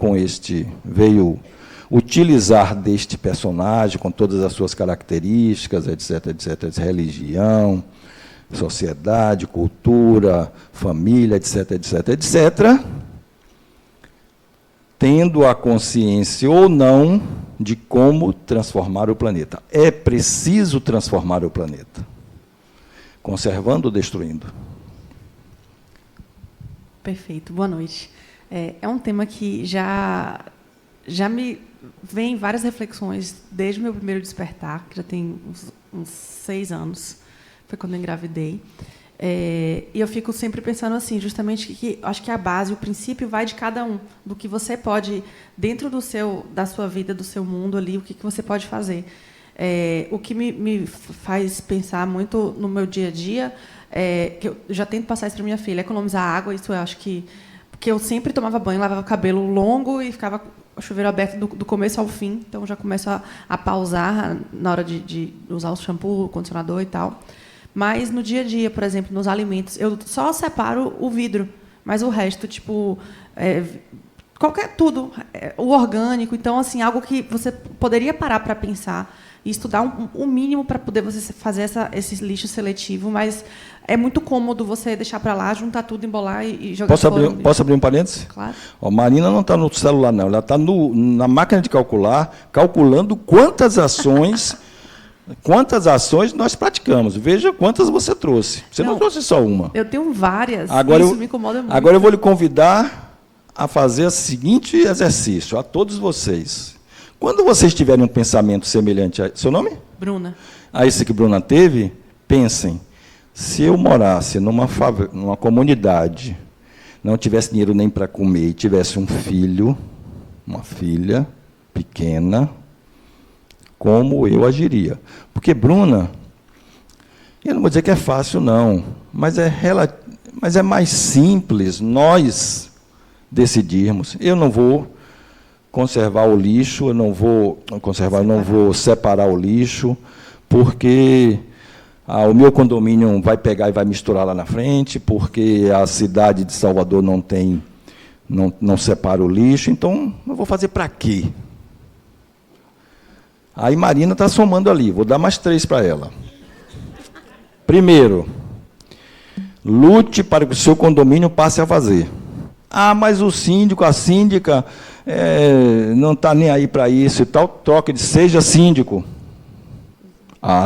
utilizar deste personagem, com todas as suas características, etc., etc., religião, sociedade, cultura, família, etc., etc., etc., tendo a consciência ou não de como transformar o planeta. É preciso transformar o planeta, conservando ou destruindo? Perfeito, boa noite. É um tema que já me vem várias reflexões desde o meu primeiro despertar, que já tem uns 6 anos, foi quando eu engravidei. E eu fico sempre pensando assim, justamente que acho que a base, o princípio vai de cada um, do que você pode, dentro da sua vida, do seu mundo ali, o que você pode fazer. O que me faz pensar muito no meu dia a dia, que eu já tento passar isso para minha filha, economizar água, isso eu acho que... Porque eu sempre tomava banho, lavava o cabelo longo e ficava o chuveiro aberto do começo ao fim, então já começo a pausar na hora de usar o shampoo, o condicionador e tal. Mas no dia a dia, por exemplo, nos alimentos, eu só separo o vidro, mas o resto, tipo, tudo, o orgânico. Então, assim, algo que você poderia parar para pensar e estudar o mínimo para poder você fazer esse lixo seletivo, mas é muito cômodo você deixar para lá, juntar tudo, embolar e jogar fora. Posso abrir um parênteses? Claro. Marina não está no celular, não. Ela está na máquina de calcular, calculando quantas ações nós praticamos. Veja quantas você trouxe. Você não trouxe só uma. Eu tenho várias, isso me incomoda muito. Agora eu vou lhe convidar a fazer o seguinte exercício, a todos vocês. Quando vocês tiverem um pensamento semelhante a... Seu nome? Bruna. A esse que Bruna teve, pensem, se eu morasse numa comunidade, não tivesse dinheiro nem para comer, e tivesse um filho, uma filha pequena, como eu agiria? Porque Bruna, eu não vou dizer que é fácil, não, mas é mais simples nós decidirmos. Eu não vou conservar o lixo, eu não vou separar o lixo, porque o meu condomínio vai pegar e vai misturar lá na frente, porque a cidade de Salvador não separa o lixo, então eu vou fazer para quê? Aí Marina está somando ali, vou dar mais 3 para ela. Primeiro, lute para que o seu condomínio passe a fazer. Mas o síndico, a síndica, não está nem aí para isso e tal, troca de seja síndico.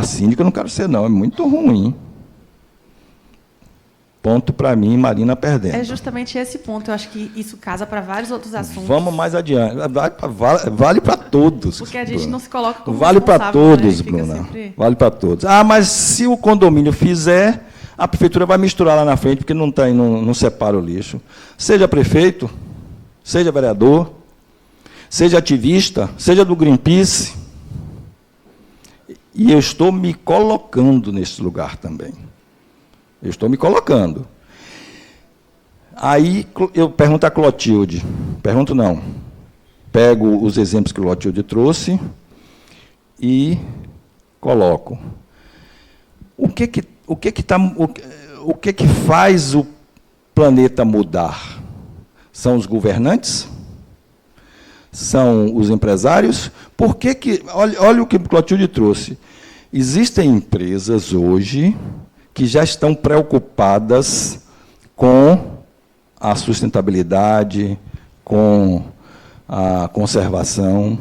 Síndico eu não quero ser, não, é muito ruim. Ponto para mim, Marina perdendo. É justamente esse ponto, eu acho que isso casa para vários outros assuntos. Vamos mais adiante. Vale para todos. Porque a gente Bruna não se coloca como vale para todos, né? Bruna. Sempre... Vale para todos. Mas se o condomínio fizer, a prefeitura vai misturar lá na frente, porque não separa o lixo. Seja prefeito, seja vereador, seja ativista, seja do Greenpeace. E eu estou me colocando nesse lugar também. Eu estou me colocando. Aí eu pergunto a Clotilde. Pergunto não. Pego os exemplos que Clotilde trouxe e coloco. O que faz o planeta mudar? São os governantes? São os empresários? Olha o que Clotilde trouxe. Existem empresas hoje que já estão preocupadas com a sustentabilidade, com a conservação.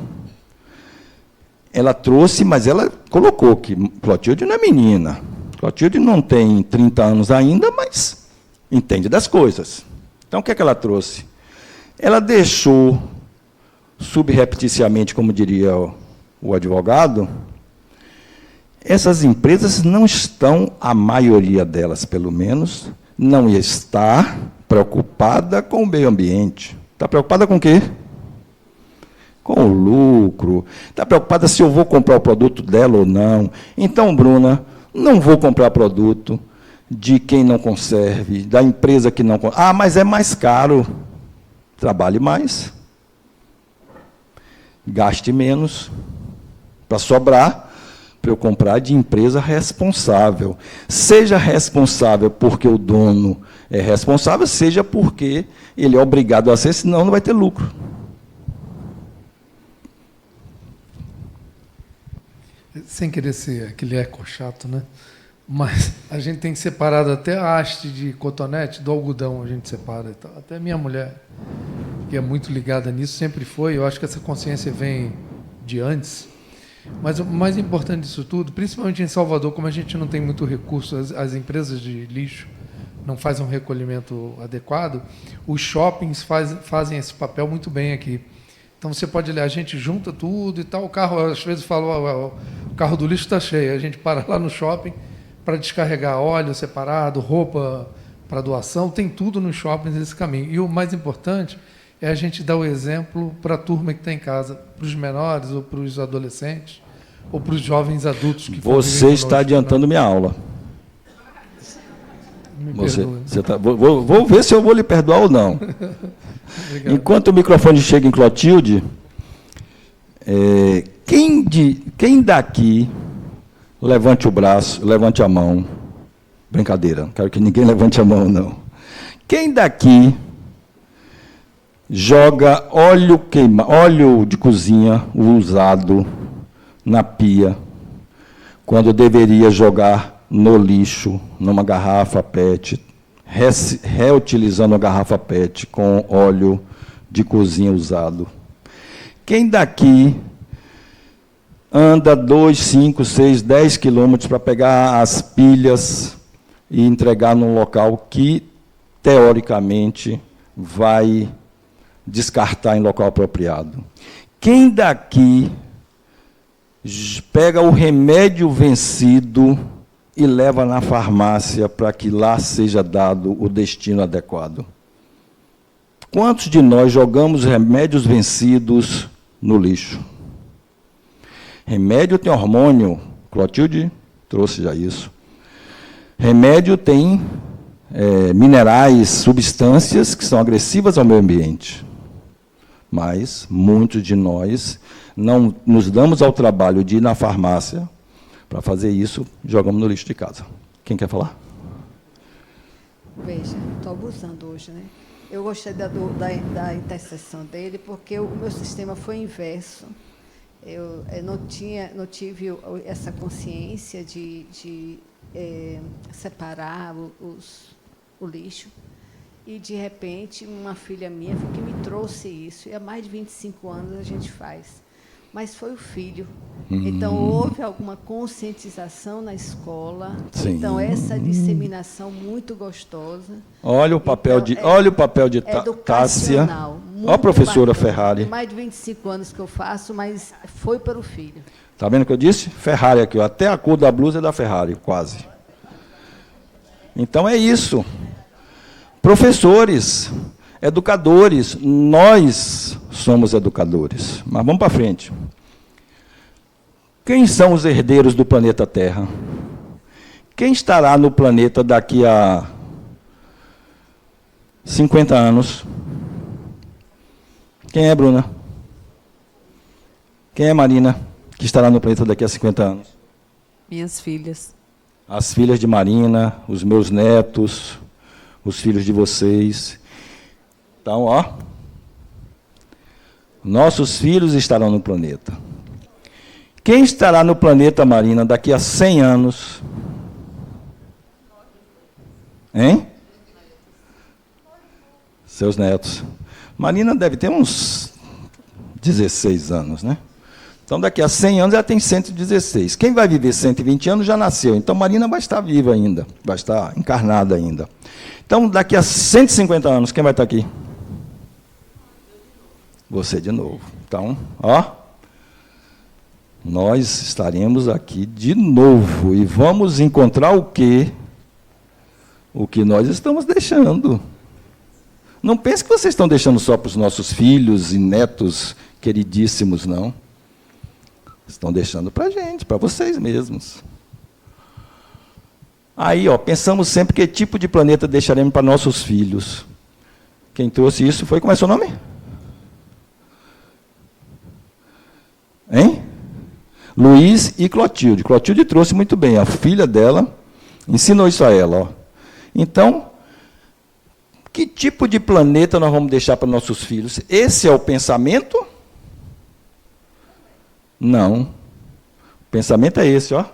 Ela trouxe, mas ela colocou que Clotilde não é menina. Clotilde não tem 30 anos ainda, mas entende das coisas. Então, o que é que ela trouxe? Ela deixou, subrepticiamente, como diria o advogado, essas empresas não estão, a maioria delas, pelo menos, não está preocupada com o meio ambiente. Está preocupada com o quê? Com o lucro. Está preocupada se eu vou comprar o produto dela ou não. Então, Bruna, não vou comprar produto de quem não conserve, da empresa que não conserve. Ah, mas é mais caro. Trabalhe mais. Gaste menos. Para sobrar, para eu comprar de empresa responsável. Seja responsável porque o dono é responsável, seja porque ele é obrigado a ser, senão não vai ter lucro. Sem querer ser aquele eco chato, né? Mas a gente tem separado até a haste de cotonete do algodão, a gente separa. Até minha mulher, que é muito ligada nisso, sempre foi. Eu acho que essa consciência vem de antes. Mas o mais importante disso tudo, principalmente em Salvador, como a gente não tem muito recurso, as empresas de lixo não fazem um recolhimento adequado, os shoppings fazem esse papel muito bem aqui. Então, você pode olhar, a gente junta tudo e tal, o carro, às vezes, fala, o carro do lixo está cheio, a gente para lá no shopping para descarregar óleo separado, roupa para doação, tem tudo nos shoppings nesse caminho. E o mais importante é a gente dar o exemplo para a turma que está em casa, para os menores, ou para os adolescentes, ou para os jovens adultos que Você está adiantando minha aula. Você tá, vou ver se eu vou lhe perdoar ou não. Enquanto o microfone chega em Clotilde, quem daqui levante o braço, levante a mão. Brincadeira, não quero que ninguém levante a mão, não. Quem daqui joga óleo de cozinha usado na pia, quando deveria jogar no lixo, numa garrafa PET, reutilizando a garrafa PET com óleo de cozinha usado? Quem daqui anda 2, 5, 6, 10 quilômetros para pegar as pilhas e entregar num local que, teoricamente, vai descartar em local apropriado? Quem daqui pega o remédio vencido e leva na farmácia para que lá seja dado o destino adequado? Quantos de nós jogamos remédios vencidos no lixo? Remédio tem hormônio, Clotilde trouxe já isso. Remédio tem minerais, substâncias que são agressivas ao meio ambiente. Mas muitos de nós não nos damos ao trabalho de ir na farmácia para fazer isso, jogamos no lixo de casa. Quem quer falar? Veja, estou abusando hoje, né? Eu gostei da intercessão dele, porque o meu sistema foi inverso. Eu não tive essa consciência de separar o lixo. E, de repente, uma filha minha que me trouxe isso. E há mais de 25 anos a gente faz. Mas foi o filho. Então, houve alguma conscientização na escola. Sim. Então, essa disseminação muito gostosa. Olha o papel de Tássia. Olha a professora bacana. Ferrari. Tem mais de 25 anos que eu faço, mas foi para o filho. Está vendo o que eu disse? Ferrari aqui. Até a cor da blusa é da Ferrari, quase. Então, é isso. Professores, educadores, nós somos educadores. Mas vamos para frente. Quem são os herdeiros do planeta Terra? Quem estará no planeta daqui a 50 anos? Quem é, Bruna? Quem é, Marina, que estará no planeta daqui a 50 anos? Minhas filhas. As filhas de Marina, os meus netos, os filhos de vocês. Então, ó, nossos filhos estarão no planeta. Quem estará no planeta, Marina, daqui a 100 anos? Hein? Seus netos. Marina deve ter uns 16 anos, né? Então, daqui a 100 anos, ela tem 116. Quem vai viver 120 anos já nasceu. Então, Marina vai estar viva ainda, vai estar encarnada ainda. Então, daqui a 150 anos, quem vai estar aqui? Você de novo. Então, ó, nós estaremos aqui de novo e vamos encontrar o quê? O que nós estamos deixando. Não pense que vocês estão deixando só para os nossos filhos e netos queridíssimos, não. Estão deixando para a gente, para vocês mesmos. Aí, ó, pensamos sempre que tipo de planeta deixaremos para nossos filhos. Quem trouxe isso foi, como é seu nome? Hein? Luiz e Clotilde. Clotilde trouxe muito bem, a filha dela ensinou isso a ela. Ó. Então, que tipo de planeta nós vamos deixar para nossos filhos? Esse é o pensamento? Não. O pensamento é esse, ó.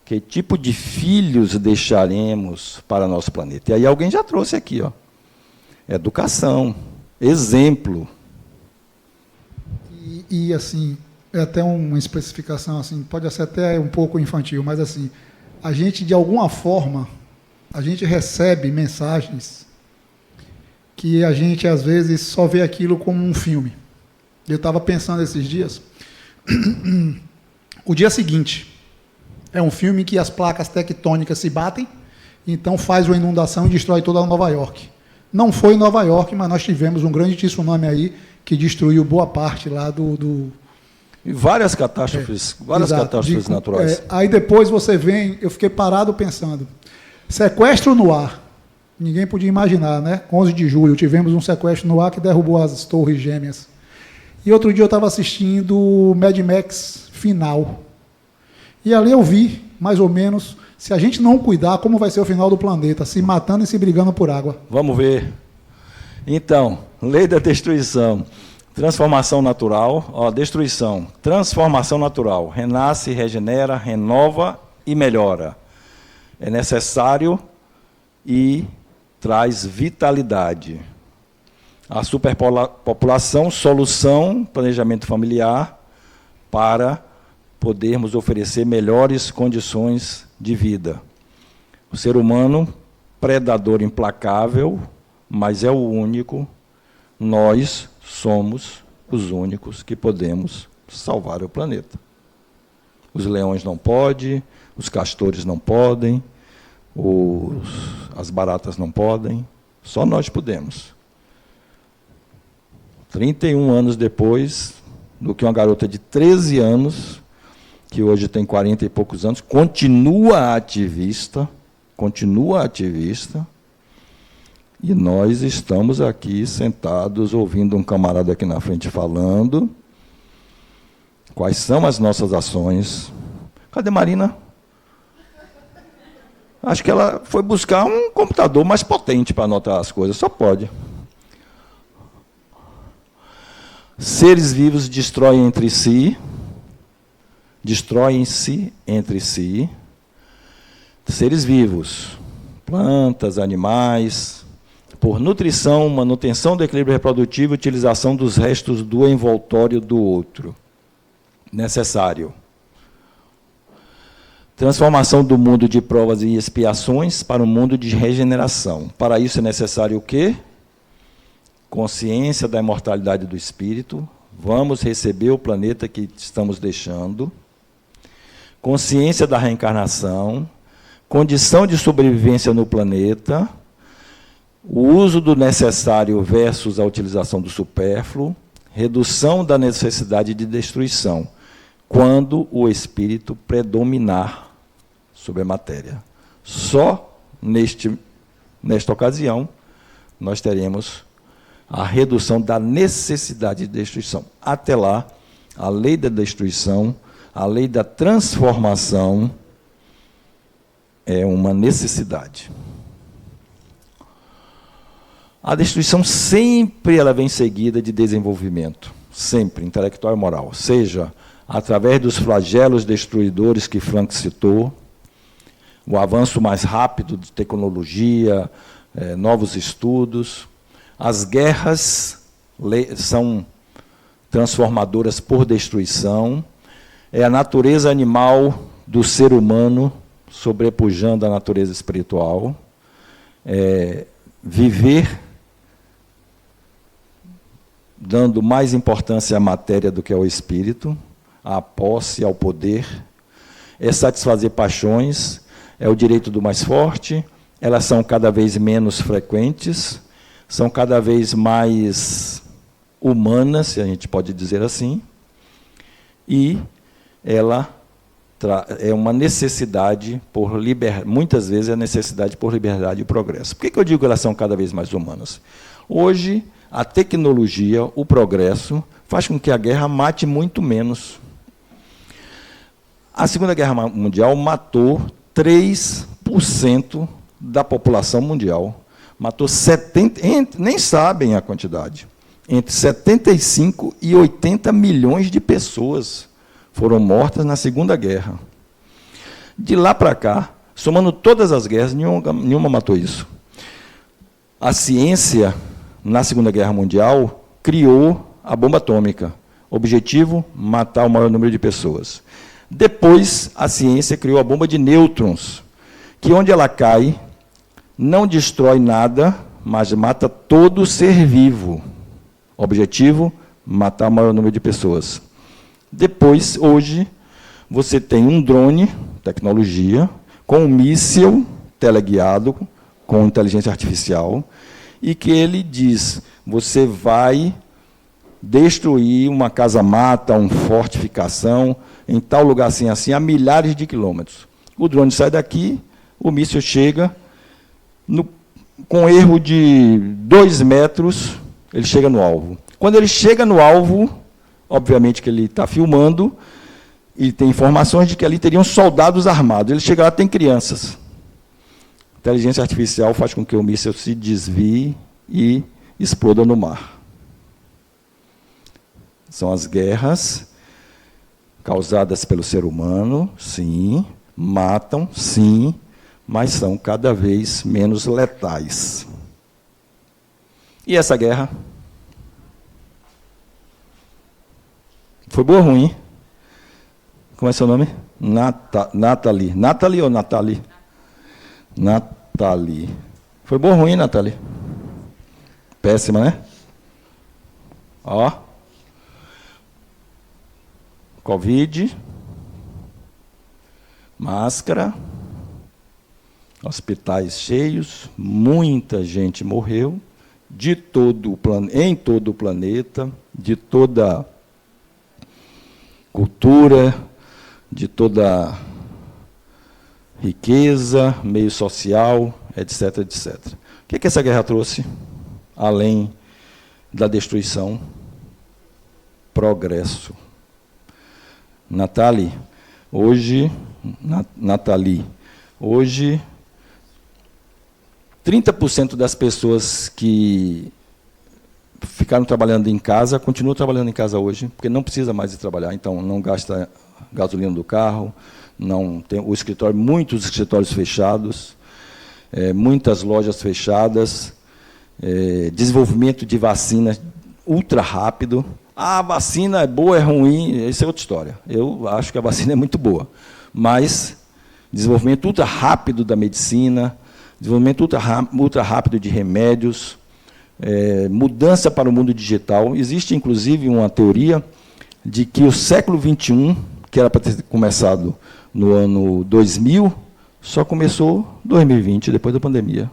Que tipo de filhos deixaremos para nosso planeta? E aí alguém já trouxe aqui, ó. Educação, exemplo. E assim, é até uma especificação, assim, pode ser até um pouco infantil, mas assim, a gente, de alguma forma, a gente recebe mensagens que a gente, às vezes, só vê aquilo como um filme. Eu estava pensando esses dias, o dia seguinte é um filme em que as placas tectônicas se batem, então faz uma inundação e destrói toda Nova York. Não foi em Nova York, mas nós tivemos um grande tsunami aí que destruiu boa parte lá do... E várias catástrofes, catástrofes naturais. Aí depois você vem, eu fiquei parado pensando, sequestro no ar. Ninguém podia imaginar, né? 11 de julho tivemos um sequestro no ar que derrubou as Torres Gêmeas. E outro dia eu estava assistindo Mad Max Final. E ali eu vi, mais ou menos, se a gente não cuidar, como vai ser o final do planeta, se matando e se brigando por água. Vamos ver. Então, lei da destruição. Transformação natural, ó, destruição. Transformação natural. Renasce, regenera, renova e melhora. É necessário e traz vitalidade. A superpopulação, solução, planejamento familiar, para podermos oferecer melhores condições de vida. O ser humano, predador implacável, mas é o único, nós somos os únicos que podemos salvar o planeta. Os leões não podem, os castores não podem, as baratas não podem, só nós podemos. 31 anos depois, do que uma garota de 13 anos, que hoje tem 40 e poucos anos, continua ativista, e nós estamos aqui sentados, ouvindo um camarada aqui na frente falando quais são as nossas ações. Cadê Marina? Acho que ela foi buscar um computador mais potente para anotar as coisas, só pode. Seres vivos destroem-se entre si. Seres vivos, plantas, animais, por nutrição, manutenção do equilíbrio reprodutivo e utilização dos restos do envoltório do outro. Necessário. Transformação do mundo de provas e expiações para um mundo de regeneração. Para isso é necessário o quê? Consciência da imortalidade do espírito. Vamos receber o planeta que estamos deixando. Consciência da reencarnação. Condição de sobrevivência no planeta. O uso do necessário versus a utilização do supérfluo. Redução da necessidade de destruição. Quando o espírito predominar sobre a matéria. Só nesta ocasião nós teremos a redução da necessidade de destruição. Até lá, a lei da destruição, a lei da transformação é uma necessidade. A destruição sempre ela vem seguida de desenvolvimento, sempre, intelectual e moral, seja através dos flagelos destruidores que Frank citou, o avanço mais rápido de tecnologia, novos estudos, As guerras são transformadoras por destruição. É a natureza animal do ser humano sobrepujando a natureza espiritual. Viver dando mais importância à matéria do que ao espírito, à posse, ao poder. É satisfazer paixões, é o direito do mais forte. Elas são cada vez menos frequentes, são cada vez mais humanas, se a gente pode dizer assim, e ela é uma necessidade por liberdade, muitas vezes é a necessidade por liberdade e progresso. Por que eu digo que elas são cada vez mais humanas? Hoje, a tecnologia, o progresso, faz com que a guerra mate muito menos. A Segunda Guerra Mundial matou 3% da população mundial. Matou 70, nem sabem a quantidade, entre 75 e 80 milhões de pessoas foram mortas na Segunda Guerra. De lá para cá, somando todas as guerras, nenhuma matou isso. A ciência, na Segunda Guerra Mundial, criou a bomba atômica. Objetivo, matar o maior número de pessoas. Depois, a ciência criou a bomba de nêutrons, que onde ela cai, não destrói nada, mas mata todo ser vivo. Objetivo, matar o maior número de pessoas. Depois, hoje, você tem um drone, tecnologia, com um míssil teleguiado, com inteligência artificial, e que ele diz, você vai destruir uma casa-mata, uma fortificação, em tal lugar assim, assim, a milhares de quilômetros. O drone sai daqui, o míssil chega, com erro de 2 metros, ele chega no alvo. Quando ele chega no alvo, obviamente que ele está filmando, e tem informações de que ali teriam soldados armados. Ele chega lá, tem crianças. A inteligência artificial faz com que o míssil se desvie e exploda no mar. São as guerras causadas pelo ser humano, sim, matam, sim, mas são cada vez menos letais. E essa guerra? Foi boa ou ruim? Como é seu nome? Nathalie. Nathalie ou Nathalie? Nathalie. Foi boa ou ruim, Nathalie? Péssima, né? Ó. Covid. Máscara. Hospitais cheios. Muita gente morreu. Em todo o planeta. De toda cultura, de toda riqueza, meio social, etc, etc. O que essa guerra trouxe? Além da destruição, progresso. Nathalie, hoje, 30% das pessoas que ficaram trabalhando em casa, continuam trabalhando em casa hoje, porque não precisa mais de trabalhar, então não gasta gasolina do carro, não tem o escritório, muitos escritórios fechados, muitas lojas fechadas, desenvolvimento de vacinas ultra rápido. A vacina é boa, é ruim, isso é outra história. Eu acho que a vacina é muito boa, mas desenvolvimento ultra rápido da medicina, desenvolvimento ultra rápido de remédios, mudança para o mundo digital. Existe, inclusive, uma teoria de que o século XXI, que era para ter começado no ano 2000, só começou em 2020, depois da pandemia,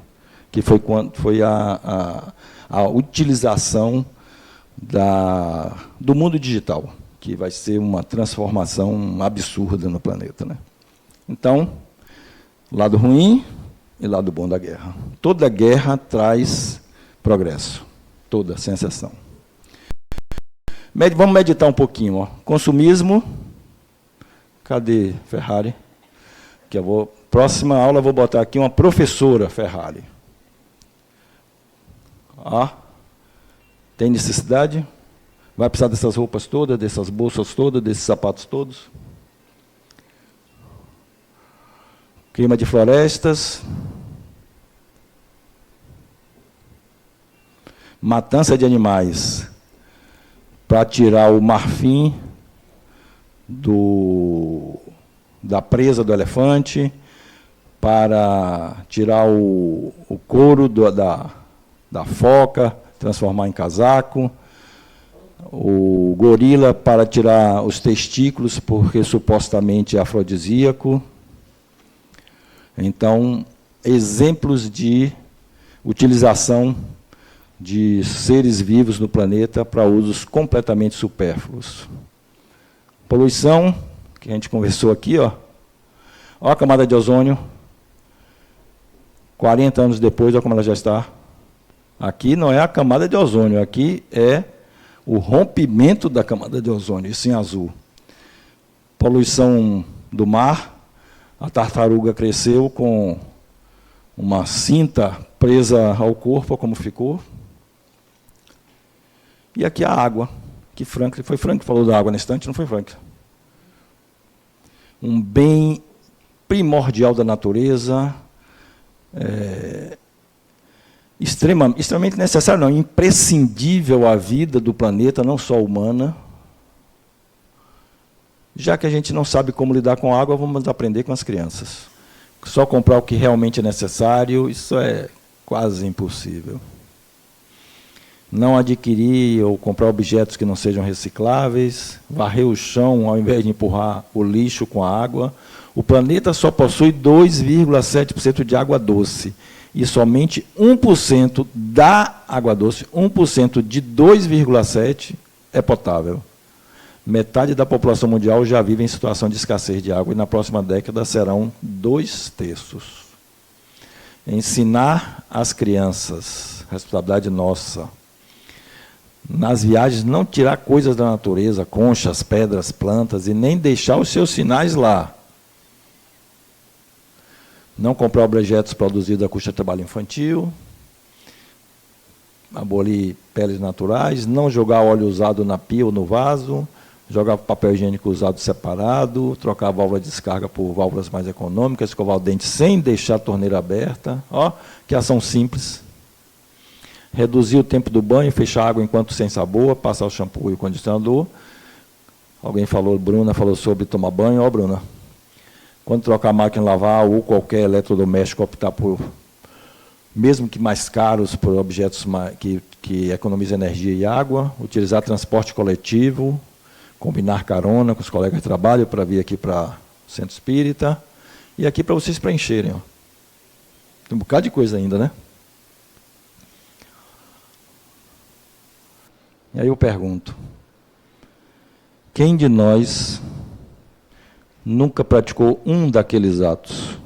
que foi quando foi a utilização do mundo digital, que vai ser uma transformação absurda no planeta, né? Então, lado ruim e lado bom da guerra. Toda guerra traz progresso, toda, sem exceção. Vamos meditar um pouquinho. Ó. Consumismo. Cadê Ferrari? Próxima aula eu vou botar aqui uma professora Ferrari. Ó. Tem necessidade? Vai precisar dessas roupas todas, dessas bolsas todas, desses sapatos todos? Queima de florestas. matança de animais para tirar o marfim da presa do elefante, para tirar o couro da foca, transformar em casaco, o gorila para tirar os testículos, porque supostamente é afrodisíaco. Então, exemplos de utilização de seres vivos no planeta para usos completamente supérfluos. Poluição, que a gente conversou aqui, ó a camada de ozônio, 40 anos depois, olha como ela já está. Aqui não é a camada de ozônio, aqui é o rompimento da camada de ozônio, isso em azul. Poluição do mar, a tartaruga cresceu com uma cinta presa ao corpo, como ficou. E aqui a água, que Franklin, foi Franklin que falou da água na estante, não foi Franklin? Um bem primordial da natureza, extremamente necessário, não, imprescindível à vida do planeta, não só humana. Já que a gente não sabe como lidar com água, vamos aprender com as crianças. Só comprar o que realmente é necessário, isso é quase impossível. Não adquirir ou comprar objetos que não sejam recicláveis, varrer o chão ao invés de empurrar o lixo com a água. O planeta só possui 2,7% de água doce. E somente 1% da água doce, 1% de 2,7% é potável. Metade da população mundial já vive em situação de escassez de água e na próxima década serão 2/3. Ensinar as crianças, responsabilidade nossa, nas viagens não tirar coisas da natureza, conchas, pedras, plantas, e nem deixar os seus sinais lá. Não comprar objetos produzidos à custa de trabalho infantil, abolir peles naturais, não jogar óleo usado na pia ou no vaso, jogar papel higiênico usado separado, trocar a válvula de descarga por válvulas mais econômicas, escovar o dente sem deixar a torneira aberta. Ó, que ação simples. Reduzir o tempo do banho, fechar a água enquanto sem sabor, passar o shampoo e o condicionador. Alguém falou, Bruna falou sobre tomar banho. Ó, Bruna, quando trocar a máquina de lavar ou qualquer eletrodoméstico, optar por, mesmo que mais caros, por objetos que economizam energia e água, utilizar transporte coletivo, combinar carona com os colegas de trabalho para vir aqui para o Centro Espírita, e aqui para vocês preencherem. Ó. Tem um bocado de coisa ainda, né? E aí eu pergunto, quem de nós nunca praticou um daqueles atos?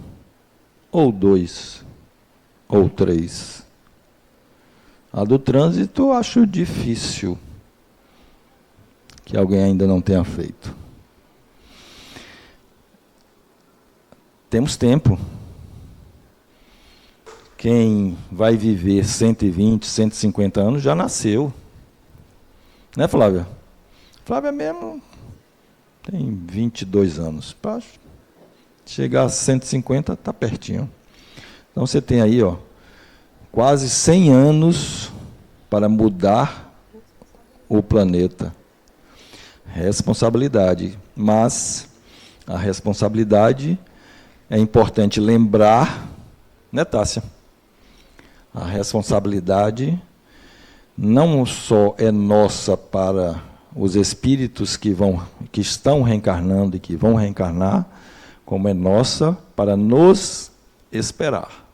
Ou 2, ou 3? A do trânsito eu acho difícil que alguém ainda não tenha feito. Temos tempo. Quem vai viver 120, 150 anos já nasceu. Né, Flávia? Flávia mesmo tem 22 anos. Para chegar a 150, está pertinho. Então, você tem aí, ó, quase 100 anos para mudar o planeta. Responsabilidade. Mas a responsabilidade é importante lembrar, né, Tássia? A responsabilidade não só é nossa para os espíritos que estão reencarnando e que vão reencarnar, como é nossa para nos esperar.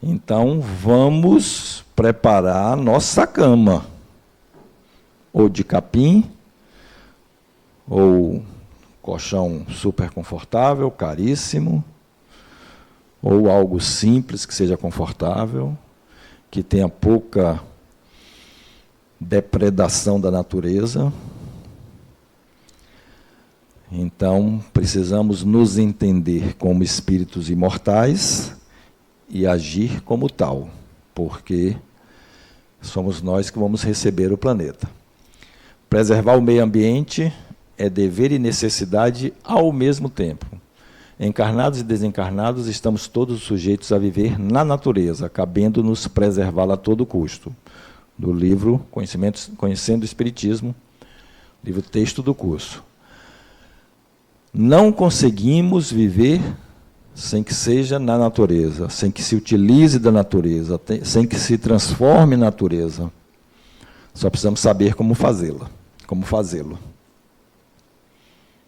Então, vamos preparar a nossa cama, ou de capim, ou colchão super confortável, caríssimo, ou algo simples que seja confortável, que tenha pouca depredação da natureza. Então, precisamos nos entender como espíritos imortais e agir como tal, porque somos nós que vamos receber o planeta. Preservar o meio ambiente é dever e necessidade ao mesmo tempo. Encarnados e desencarnados, estamos todos sujeitos a viver na natureza, cabendo-nos preservá-la a todo custo. do livro Conhecendo o Espiritismo, livro texto do curso. Não conseguimos viver sem que seja na natureza, sem que se utilize da natureza, sem que se transforme na natureza. Só precisamos saber como fazê-lo.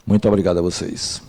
Muito obrigado a vocês.